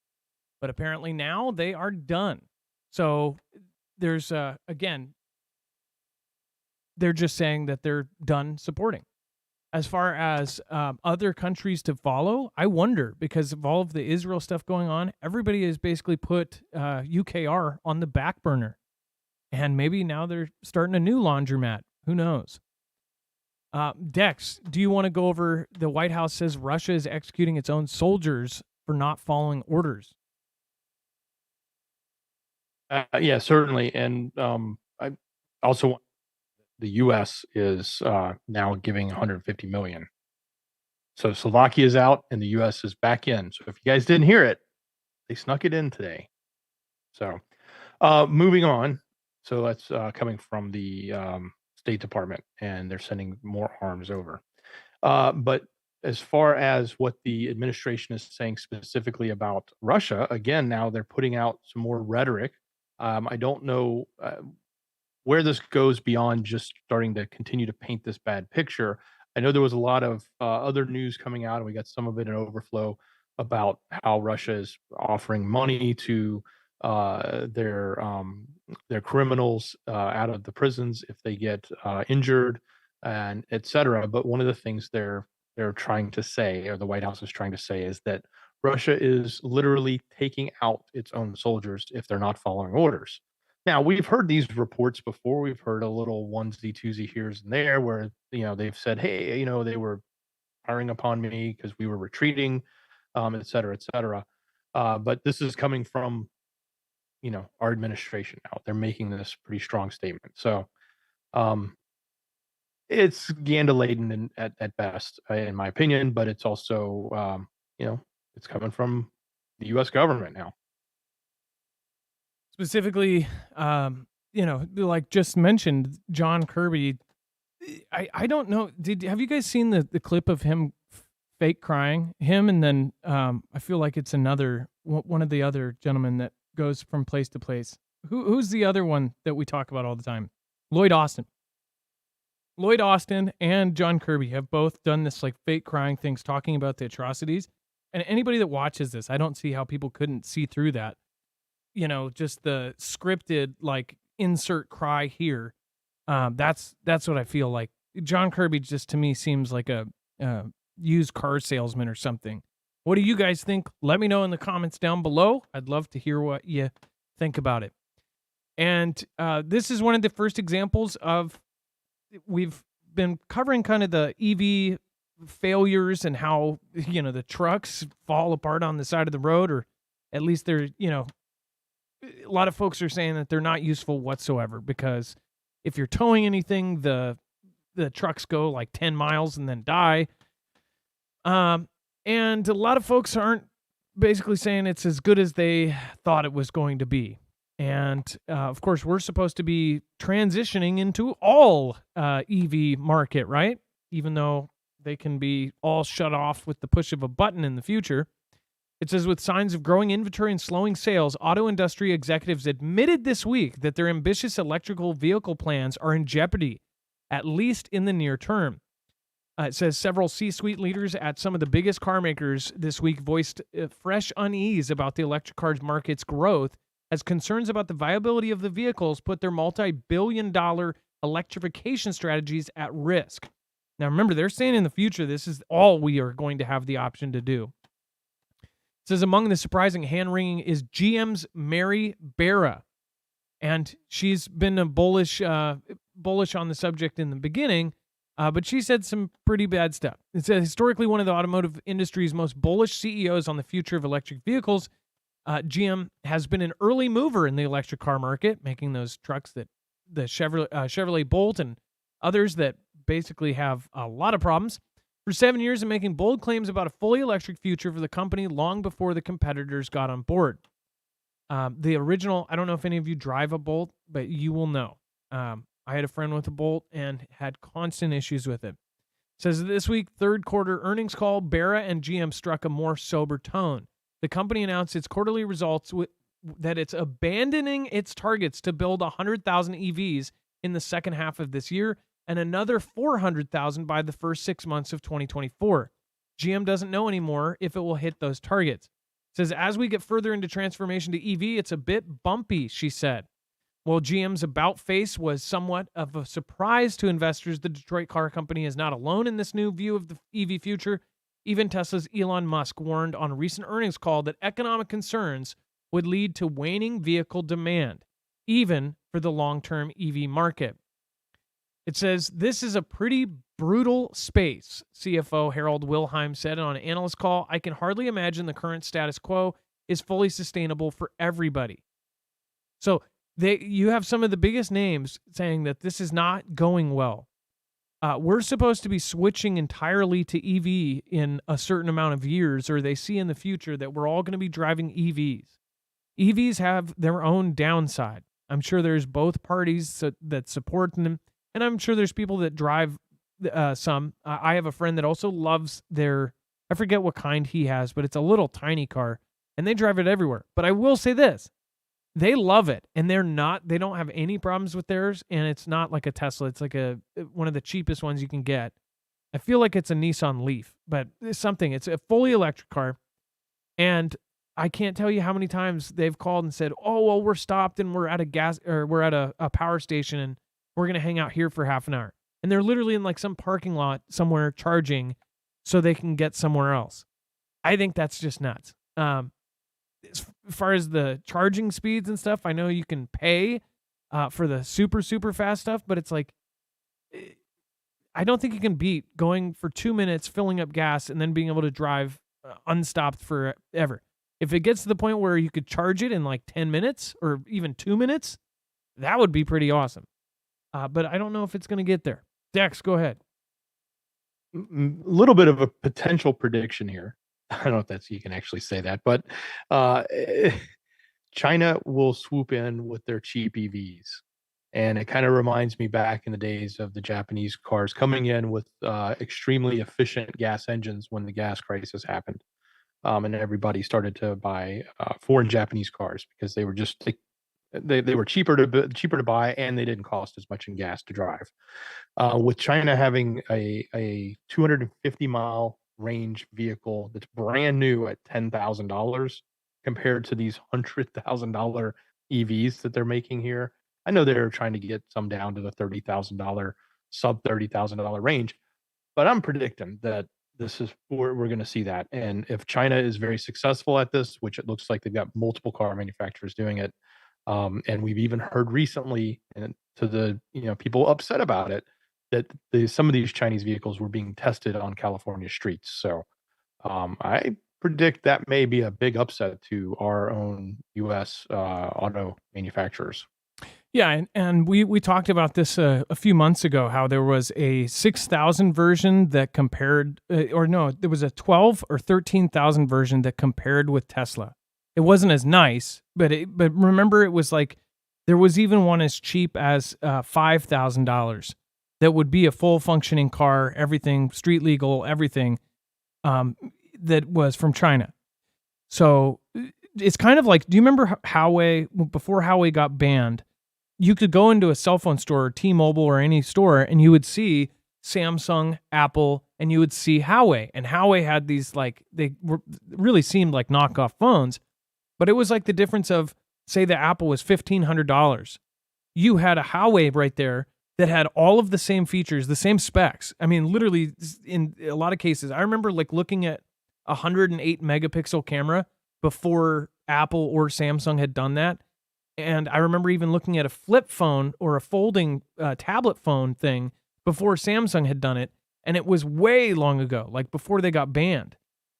But apparently now they are done. So there's, again, they're just saying that they're done supporting. As far as other countries to follow, I wonder, because of all of the Israel stuff going on, everybody has basically put UKR on the back burner. And maybe now they're starting a new laundromat. Who knows? Dex, do you want to go over the White House says Russia is executing its own soldiers for not following orders? Yeah, certainly. And I also want the U.S. is now giving 150 million. So Slovakia is out and the U.S. is back in. So if you guys didn't hear it, they snuck it in today. So moving on. So that's coming from the State Department, and they're sending more arms over. But as far as what the administration is saying specifically about Russia, again, now they're putting out some more rhetoric. I don't know where this goes beyond just starting to continue to paint this bad picture. I know there was a lot of other news coming out, and we got some of it in overflow about how Russia is offering money to their criminals out of the prisons if they get injured, and etc. But one of the things they're trying to say, or the White House is trying to say, is that Russia is literally taking out its own soldiers if they're not following orders. Now we've heard these reports before. We've heard a little onesie twosie here's and there where they've said, "Hey, they were firing upon me because we were retreating, et cetera, et cetera." But this is coming from our administration now. They're making this pretty strong statement. So um, it's scandal laden at best, in my opinion. But it's also it's coming from the U.S. government now. Specifically, like just mentioned, John Kirby. I don't know. Have you guys seen the clip of him fake crying? Him, and then I feel like it's another one of the other gentlemen that goes from place to place. Who's the other one that we talk about all the time? Lloyd Austin. Lloyd Austin and John Kirby have both done this like fake crying things, talking about the atrocities. And anybody that watches this, I don't see how people couldn't see through that. Just the scripted like insert cry here. That's what I feel like. John Kirby just to me seems like a used car salesman or something. What do you guys think? Let me know in the comments down below. I'd love to hear what you think about it. And this is one of the first examples of we've been covering kind of the EV failures and how the trucks fall apart on the side of the road, or at least they're a lot of folks are saying that they're not useful whatsoever, because if you're towing anything, the trucks go like 10 miles and then die. And a lot of folks aren't basically saying it's as good as they thought it was going to be. And of course, we're supposed to be transitioning into all EV market, right? Even though they can be all shut off with the push of a button in the future. It says, with signs of growing inventory and slowing sales, auto industry executives admitted this week that their ambitious electrical vehicle plans are in jeopardy, at least in the near term. It says several C-suite leaders at some of the biggest car makers this week voiced fresh unease about the electric cars market's growth, as concerns about the viability of the vehicles put their multi-billion-dollar electrification strategies at risk. Now, remember, they're saying in the future this is all we are going to have the option to do. It says among the surprising hand-wringing is GM's Mary Barra. And she's been a bullish on the subject in the beginning, but she said some pretty bad stuff. It says historically one of the automotive industry's most bullish CEOs on the future of electric vehicles, GM has been an early mover in the electric car market, making those trucks that the Chevrolet Bolt and others that basically have a lot of problems for 7 years and making bold claims about a fully electric future for the company long before the competitors got on board. The original, I don't know if any of you drive a Bolt, but you will know. I had a friend with a Bolt and had constant issues with it. It says this week, third quarter earnings call, Barra and GM struck a more sober tone. The company announced its quarterly results that it's abandoning its targets to build 100,000 EVs in the second half of this year and another 400,000 by the first 6 months of 2024. GM doesn't know anymore if it will hit those targets. It says, as we get further into transformation to EV, it's a bit bumpy, she said. While GM's about face was somewhat of a surprise to investors, the Detroit car company is not alone in this new view of the EV future. Even Tesla's Elon Musk warned on a recent earnings call that economic concerns would lead to waning vehicle demand, even for the long-term EV market. It says, this is a pretty brutal space, CFO Harold Wilhelm said on an analyst call. I can hardly imagine the current status quo is fully sustainable for everybody. So you have some of the biggest names saying that this is not going well. We're supposed to be switching entirely to EV in a certain amount of years, or they see in the future that we're all going to be driving EVs. EVs have their own downside. I'm sure there's both parties that support them, and I'm sure there's people that drive some. I have a friend that also loves I forget what kind he has, but it's a little tiny car, and they drive it everywhere. But I will say this. They love it, and they don't have any problems with theirs, and it's not like a Tesla. It's like one of the cheapest ones you can get. I feel like it's a Nissan Leaf, but it's a fully electric car, and I can't tell you how many times they've called and said, oh, well, we're stopped, and we're at a power station, and we're going to hang out here for half an hour. And they're literally in like some parking lot somewhere charging so they can get somewhere else. I think that's just nuts. As far as the charging speeds and stuff, I know you can pay for the super, super fast stuff. But it's like, I don't think you can beat going for 2 minutes, filling up gas, and then being able to drive unstopped forever. If it gets to the point where you could charge it in like 10 minutes or even 2 minutes, that would be pretty awesome. But I don't know if it's going to get there. Dex, go ahead. A little bit of a potential prediction here. I don't know if you can actually say that, but uh, China will swoop in with their cheap EVs. And it kind of reminds me back in the days of the Japanese cars coming in with extremely efficient gas engines when the gas crisis happened. And everybody started to buy foreign Japanese cars because they were just they were cheaper to buy, and they didn't cost as much in gas to drive. With China having a 250-mile range vehicle that's brand new at $10,000 compared to these $100,000 EVs that they're making here, I know they're trying to get some down to the $30,000, sub $30,000 range, but I'm predicting that this is we're going to see that. And if China is very successful at this, which it looks like they've got multiple car manufacturers doing it, and we've even heard recently, and to the people upset about it, that some of these Chinese vehicles were being tested on California streets. So I predict that may be a big upset to our own U.S. Auto manufacturers. Yeah, and we talked about this a few months ago, how there was a 6,000 version that compared, or no, there was a 12 or 13,000 version that compared with Tesla. It wasn't as nice, but remember, it was like there was even one as cheap as $5,000 that would be a full functioning car, everything street legal, everything that was from China. So it's kind of like, do you remember Huawei, before Huawei got banned? You could go into a cell phone store, or T-Mobile, or any store, and you would see Samsung, Apple, and you would see Huawei. And Huawei had these, like, really seemed like knockoff phones, but it was like the difference of, say, the Apple was $1,500. You had a Huawei right there that had all of the same features, the same specs. I mean, literally, in a lot of cases, I remember like looking at a 108 megapixel camera before Apple or Samsung had done that. And I remember even looking at a flip phone or a folding tablet phone thing before Samsung had done it. And it was way long ago, like before they got banned.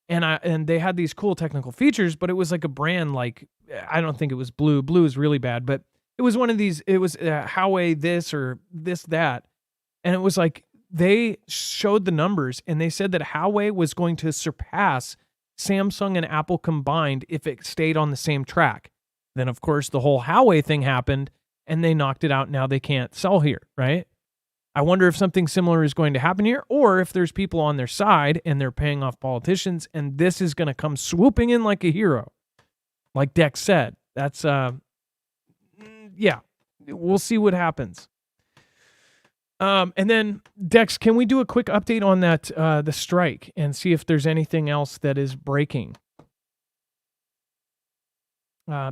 And they had these cool technical features, but it was like a brand, like, I don't think it was Blue. Blue is really bad, but it was one of these, it was Huawei this or this, that. And it was like, they showed the numbers and they said that Huawei was going to surpass Samsung and Apple combined if it stayed on the same track. Then, of course, the whole Huawei thing happened and they knocked it out. Now they can't sell here, right? I wonder if something similar is going to happen here, or if there's people on their side and they're paying off politicians and this is going to come swooping in like a hero. Like Dex said, that's, yeah, we'll see what happens. And then, Dex, can we do a quick update on that, the strike, and see if there's anything else that is breaking?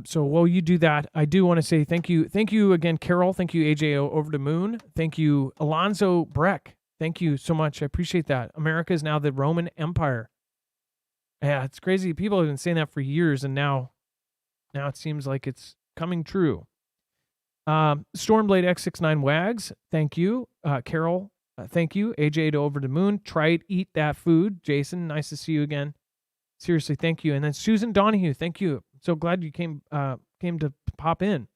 So while you do that, I do want to say thank you. Thank you again, Carol. Thank you, AJO Over the Moon. Thank you, Alonzo Breck. Thank you so much. I appreciate that. America is now the Roman Empire. Yeah, it's crazy. People have been saying that for years, and now it seems like it's coming true. Stormblade X69 Wags, thank you. Carol, thank you. AJ to Over the Moon. Try it, eat that food. Jason, nice to see you again. Seriously, thank you. And then Susan Donahue, thank you. So glad you came to pop in.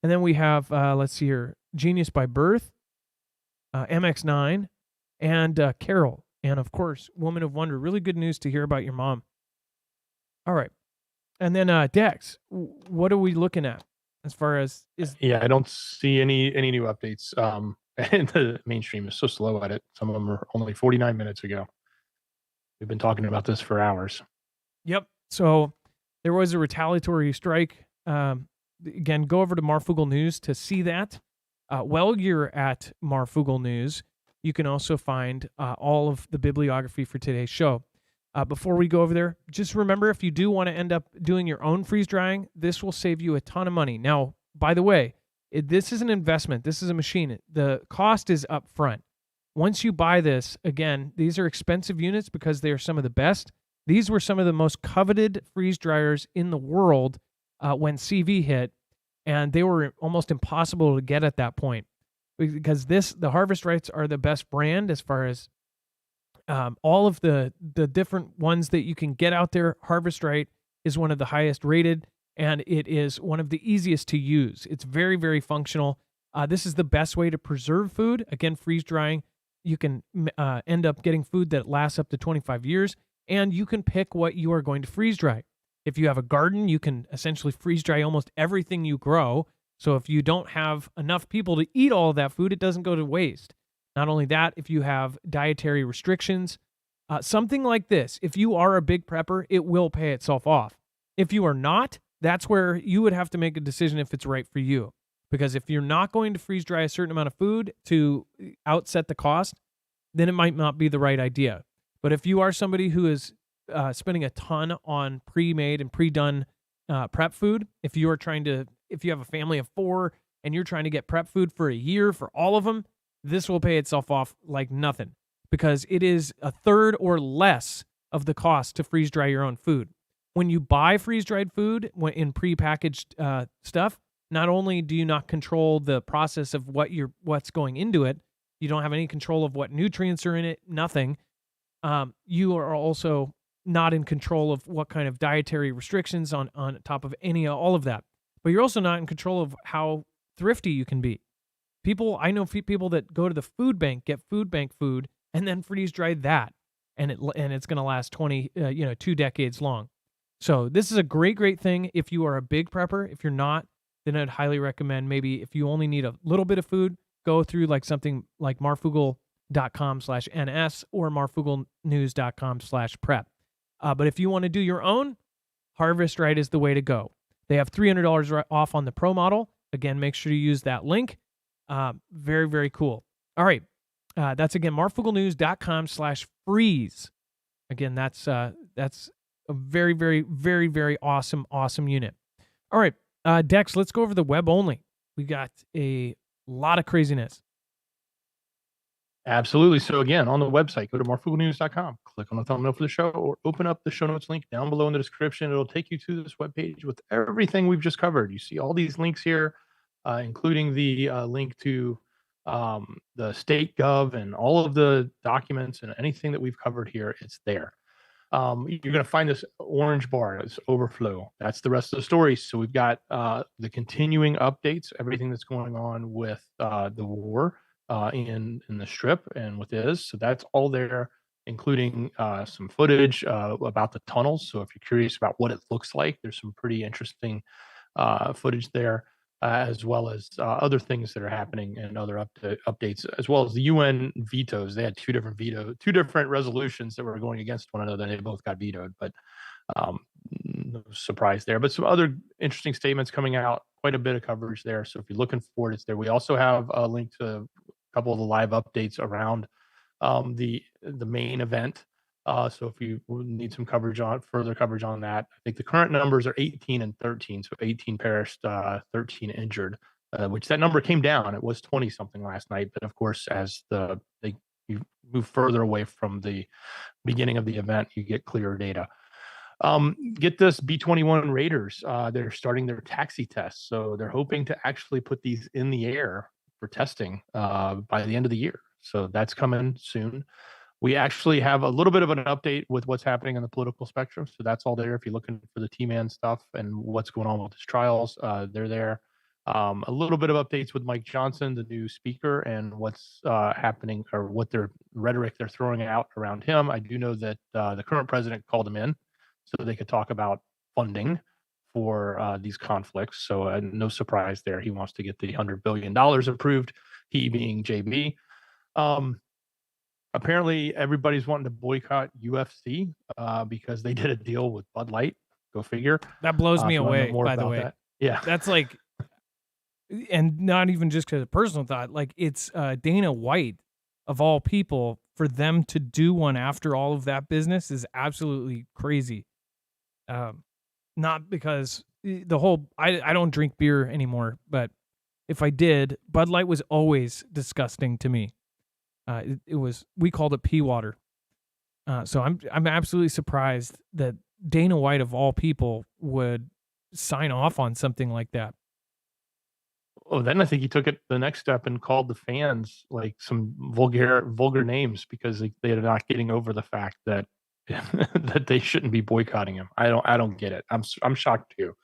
And then we have, let's see here, Genius by Birth, MX9, and Carol. And of course, Woman of Wonder. Really good news to hear about your mom. All right. And then Dex, what are we looking at as far as Yeah, I don't see any new updates. And the mainstream is so slow at it. Some of them are only 49 minutes ago. We've been talking about this for hours. Yep. So there was a retaliatory strike. Again, go over to Marfoogle News to see that. While you're at Marfoogle News, you can also find all of the bibliography for today's show. Before we go over there, just remember, if you do want to end up doing your own freeze drying, this will save you a ton of money. Now, by the way, this is an investment. This is a machine. The cost is up front. Once you buy this, again, these are expensive units because they are some of the best. These were some of the most coveted freeze dryers in the world when CV hit. and they were almost impossible to get at that point because the Harvest Rights are the best brand as far as all of the different ones that you can get out there. Harvest Right is one of the highest rated, and it is one of the easiest to use. It's very, very functional. This is the best way to preserve food. Again, freeze drying. You can end up getting food that lasts up to 25 years, and you can pick what you are going to freeze dry. If you have a garden, you can essentially freeze dry almost everything you grow. So if you don't have enough people to eat all of that food, it doesn't go to waste. Not only that, if you have dietary restrictions, something like this, if you are a big prepper, it will pay itself off. If you are not, that's where you would have to make a decision if it's right for you. Because if you're not going to freeze dry a certain amount of food to outset the cost, then it might not be the right idea. But if you are somebody who is spending a ton on pre-made and pre-done prep food, if you have a family of 4 and you're trying to get prep food for a year for all of them, this will pay itself off like nothing because it is a third or less of the cost to freeze dry your own food. When you buy freeze dried food in prepackaged stuff, not only do you not control the process of what's going into it, you don't have any control of what nutrients are in it, nothing. You are also not in control of what kind of dietary restrictions on top of all of that. But you're also not in control of how thrifty you can be. I know people that go to the food bank, get food bank food, and then freeze dry that, and it's going to last 2 decades long. So this is a great thing if you are a big prepper. If you're not, then I'd highly recommend maybe if you only need a little bit of food, go through like something like marfoogle.com/NS or marfooglenews.com/prep. But if you want to do your own, Harvest Right is the way to go. They have $300 off on the Pro model. Again, make sure you use that link. Very, very cool. All right. That's again, marfooglenews.com/freeze. Again, that's a very, very, very, very awesome unit. All right. Dex, let's go over the web only. We got a lot of craziness. Absolutely. So again, on the website, go to marfooglenews.com, click on the thumbnail for the show, or open up the show notes link down below in the description. It'll take you to this webpage with everything we've just covered. You see all these links here, including the link to the state gov and all of the documents and anything that we've covered here. It's there. You're going to find this orange bar, this overflow. That's the rest of the story. So we've got the continuing updates, everything that's going on with the war in the strip and with Is. So that's all there, including some footage about the tunnels. So if you're curious about what it looks like, there's some pretty interesting footage there, as well as other things that are happening and other updates, as well as the UN vetoes. They had two different resolutions that were going against one another. They both got vetoed, but no surprise there. But some other interesting statements coming out, quite a bit of coverage there. So if you're looking for it, it's there. We also have a link to a couple of the live updates around the Maine event. So if you need some further coverage on that, I think the current numbers are 18 and 13. So 18 perished, 13 injured, which that number came down. It was 20 something last night. But of course, as you move further away from the beginning of the event, you get clearer data. Get this, B-21 Raiders, they're starting their taxi tests. So they're hoping to actually put these in the air for testing by the end of the year. So that's coming soon. We actually have a little bit of an update with what's happening in the political spectrum. So that's all there. If you're looking for the T-Man stuff and what's going on with his trials, they're there. A little bit of updates with Mike Johnson, the new speaker, and what's happening or what their rhetoric they're throwing out around him. I do know that the current president called him in so they could talk about funding for these conflicts. So no surprise there. He wants to get the $100 billion approved, he being JB. Apparently, everybody's wanting to boycott UFC because they did a deal with Bud Light. Go figure. That blows me away, by the way. That. Yeah. That's like, and not even just because of personal thought, like it's Dana White, of all people, for them to do one after all of that business is absolutely crazy. Not because I don't drink beer anymore, but if I did, Bud Light was always disgusting to me. We called it pea water. So I'm absolutely surprised that Dana White, of all people, would sign off on something like that. Oh, then I think he took it the next step and called the fans like some vulgar names because they are not getting over the fact that that they shouldn't be boycotting him. I don't get it. I'm shocked too.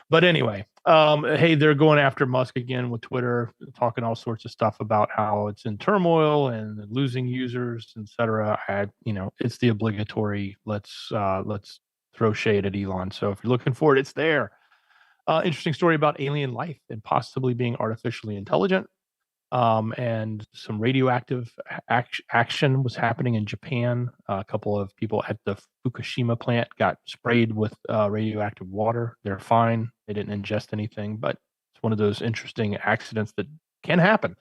But anyway, hey, they're going after Musk again with Twitter, talking all sorts of stuff about how it's in turmoil and losing users, etc. It's the obligatory let's throw shade at Elon. So if you're looking for it, it's there. Interesting story about alien life and possibly being artificially intelligent. And some radioactive action was happening in Japan. A couple of people at the Fukushima plant got sprayed with radioactive water. They're fine. They didn't ingest anything, but it's one of those interesting accidents that can happen.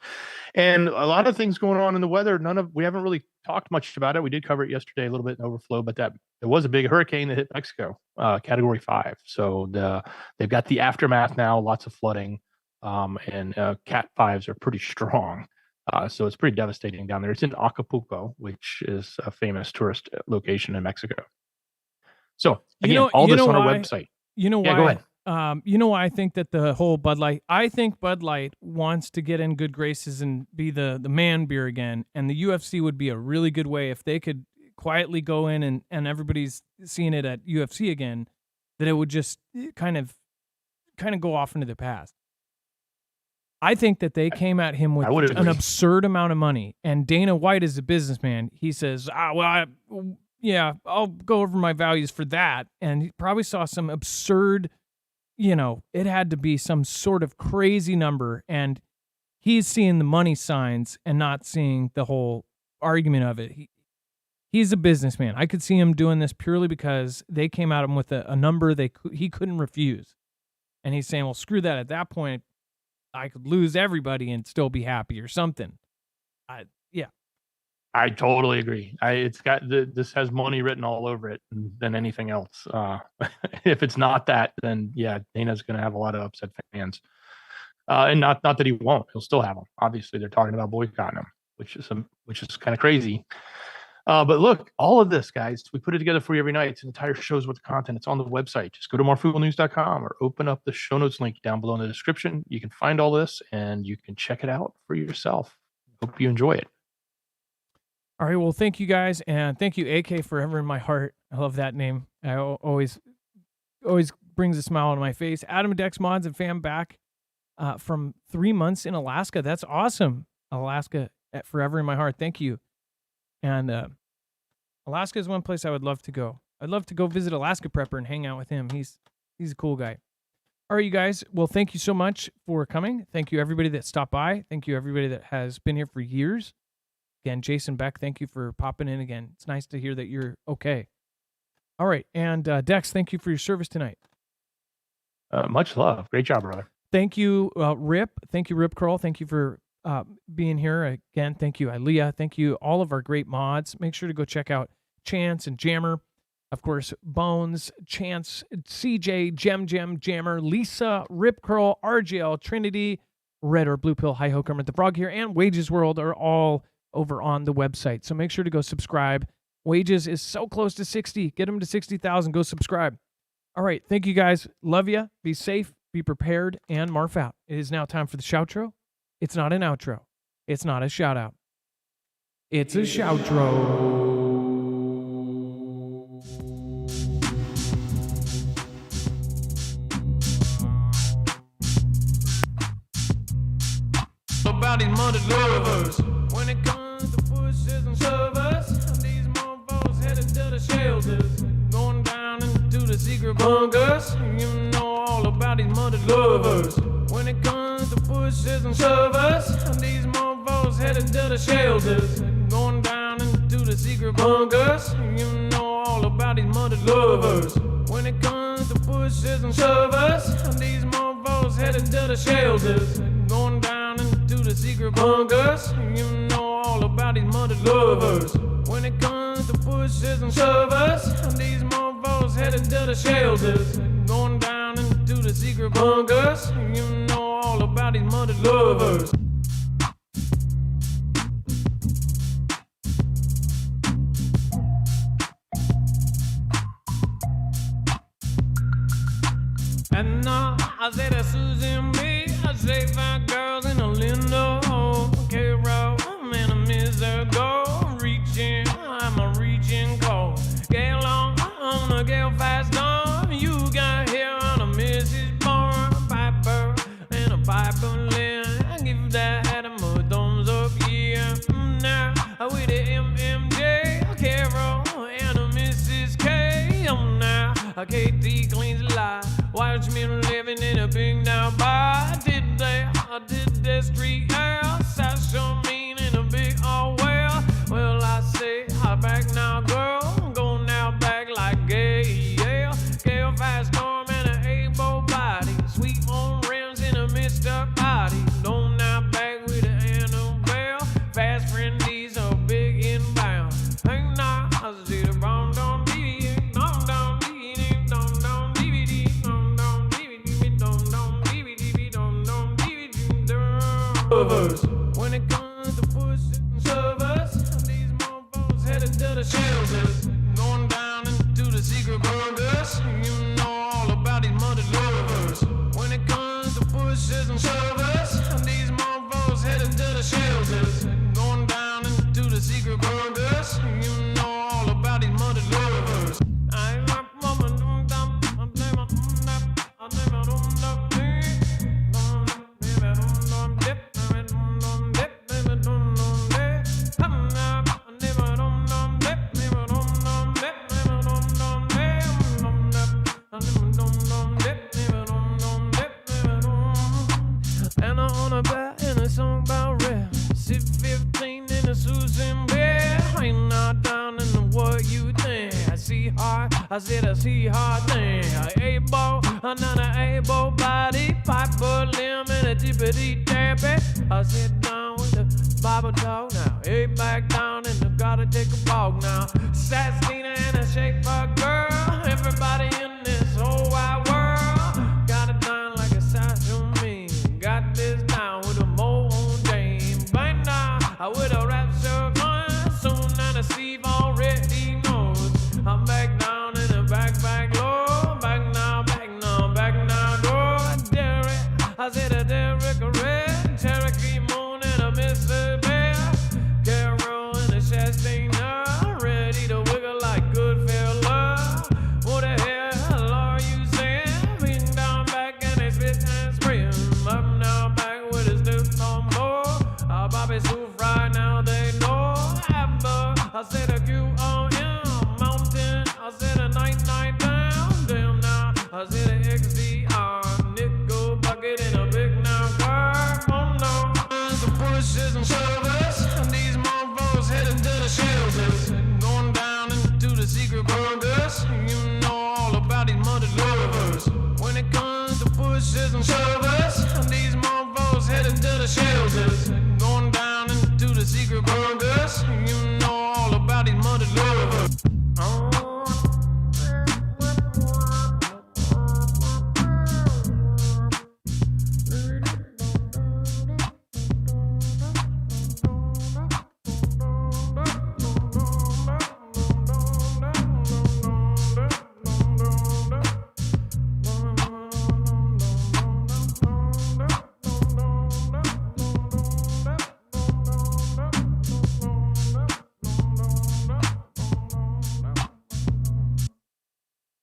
And a lot of things going on in the weather. We haven't really talked much about it. We did cover it yesterday a little bit in Overflow, but there was a big hurricane that hit Mexico, Category 5. So they've got the aftermath now, lots of flooding. And Cat 5s are pretty strong. So it's pretty devastating down there. It's in Acapulco, which is a famous tourist location in Mexico. So again, all this on our website. You know why? Yeah, go ahead. You know why I think that the whole I think Bud Light wants to get in good graces and be the man beer again. And the UFC would be a really good way if they could quietly go in and everybody's seeing it at UFC again, that it would just kind of go off into the past. I think that they came at him with an absurd amount of money. And Dana White is a businessman. He says, I'll go over my values for that. And he probably saw some absurd, it had to be some sort of crazy number. And he's seeing the money signs and not seeing the whole argument of it. He's a businessman. I could see him doing this purely because they came at him with a number he couldn't refuse. And he's saying, well, screw that. At that point, I could lose everybody and still be happy or something. I totally agree. This has money written all over it than anything else. If it's not that, then yeah, Dana's going to have a lot of upset fans. And not that he won't. He'll still have them. Obviously, they're talking about boycotting him, which is kind of crazy. But look, all of this, guys, we put it together for you every night. It's an entire show's worth of content. It's on the website. Just go to marfooglenews.com or open up the show notes link down below in the description. You can find all this and you can check it out for yourself. Hope you enjoy it. All right. Well, thank you guys. And thank you, AK, forever in my heart. I love that name. I always brings a smile on my face. Adam Dex Mods and fam back from 3 months in Alaska. That's awesome. Alaska forever in my heart. Thank you. And Alaska is one place I would love to go. I'd love to go visit Alaska Prepper and hang out with him. He's a cool guy. All right, you guys. Well, thank you so much for coming. Thank you, everybody that stopped by. Thank you, everybody that has been here for years. Again, Jason Beck, thank you for popping in again. It's nice to hear that you're okay. All right. And Dex, thank you for your service tonight. Much love. Great job, brother. Thank you, Rip. Thank you, Rip Curl. Thank you for being here again. Thank you, Ilea. Thank you, all of our great mods. Make sure to go check out Chance and Jammer. Of course, Bones, Chance, CJ, Gem, Jammer, Lisa, Rip Curl, RGL, Trinity, Red or Blue Pill, Hi Ho, Kermit the Frog here, and Wages World are all over on the website. So make sure to go subscribe. Wages is so close to 60. Get them to 60,000. Go subscribe. All right. Thank you, guys. Love you. Be safe. Be prepared. And Marf out. It is now time for the shoutro. It's not an outro. It's not a shout out. It's a shoutro. About these mother lovers. When it comes to pushes and shovers, these mofos headed to the shelters. Going down into the secret bunkers. You know all about these mother lovers. When it comes to pushes and shovers, these mofos headed to the shelters. Going down into the secret bunkers. You know all about these mother lovers. When it comes to pushes and shovers, these mofos headed to the shelters. Going down into the secret bunkers. You know all about these mother lovers. When it comes to pushes and shovers, these mofos headed to the shelters. Going down into the secret bunkers. You know all about these mother lovers. And now I say that Susan B, I say thank KT cleans a lot. Watch me living in a big now bar. Did they street air? Sasha mean in a big oh well. Well, I say, I back now, girl. Go now back like gay, yeah. Gale fast storm and an able body. Sweet on rims in a Mr. Body. Don't now back with an Annabelle. Fast friend, these are big inbound. Hang now, I see the bomb, don't DVD, don't DVD, don't DVD, don't DVD, don't DVD, don't DVD, when it comes to pushing servers, these mofos headed to the shelters. Going down into the secret burgers. You know all about these mother lovers. When it comes to pushes and servers, these mofos headed to the shelters. Going down into the secret burgers. You know all about these mother lovers. I rock mama dum dum, I never and I on a bat in a song about red. Sit 15 in a Susan bed. Ain't not down in the what you think. I see hard, I said I see hard thing. I able, another able body. Piper limb and a tippity tappy. I sit down with the Bible talk now. Hey, back down and I gotta take a walk now. Sassina and a shake for girl. Everybody in this whole wide world got it done like a sass on me. Got this down with a mo on game. Bang now, I with a rap shirt on. Soon and a Steve already knows. I'm back down in the back low. Back now, door. Derek, I said a Derek Red. Cherokee Moon and a Mr. Bear. Carol and a Shastina. Ready to wiggle like good fella. What the hell are you saying? Beating down back and they spit and spray 'em. Up now back with his new no more. Bobby Sue Fry now they know. Amber, I said a QOM mountain. I said a night down. Damn now, I said a XDR. Nickel bucket in a big now car. Oh no, the pushes and shovers. These mofos heading to the shelters. Going down into the secret burgers. You know all about these mother lovers. When it comes to pushes and shovers, these mofos heading to the shelters. Going down into the secret burgers. You know all about these mother lovers.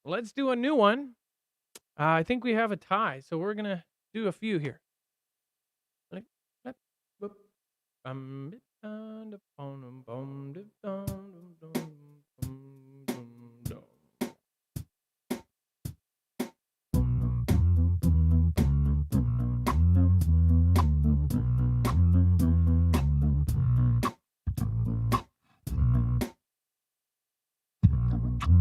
Let's do a new one. I think we have a tie, so we're gonna do a few here.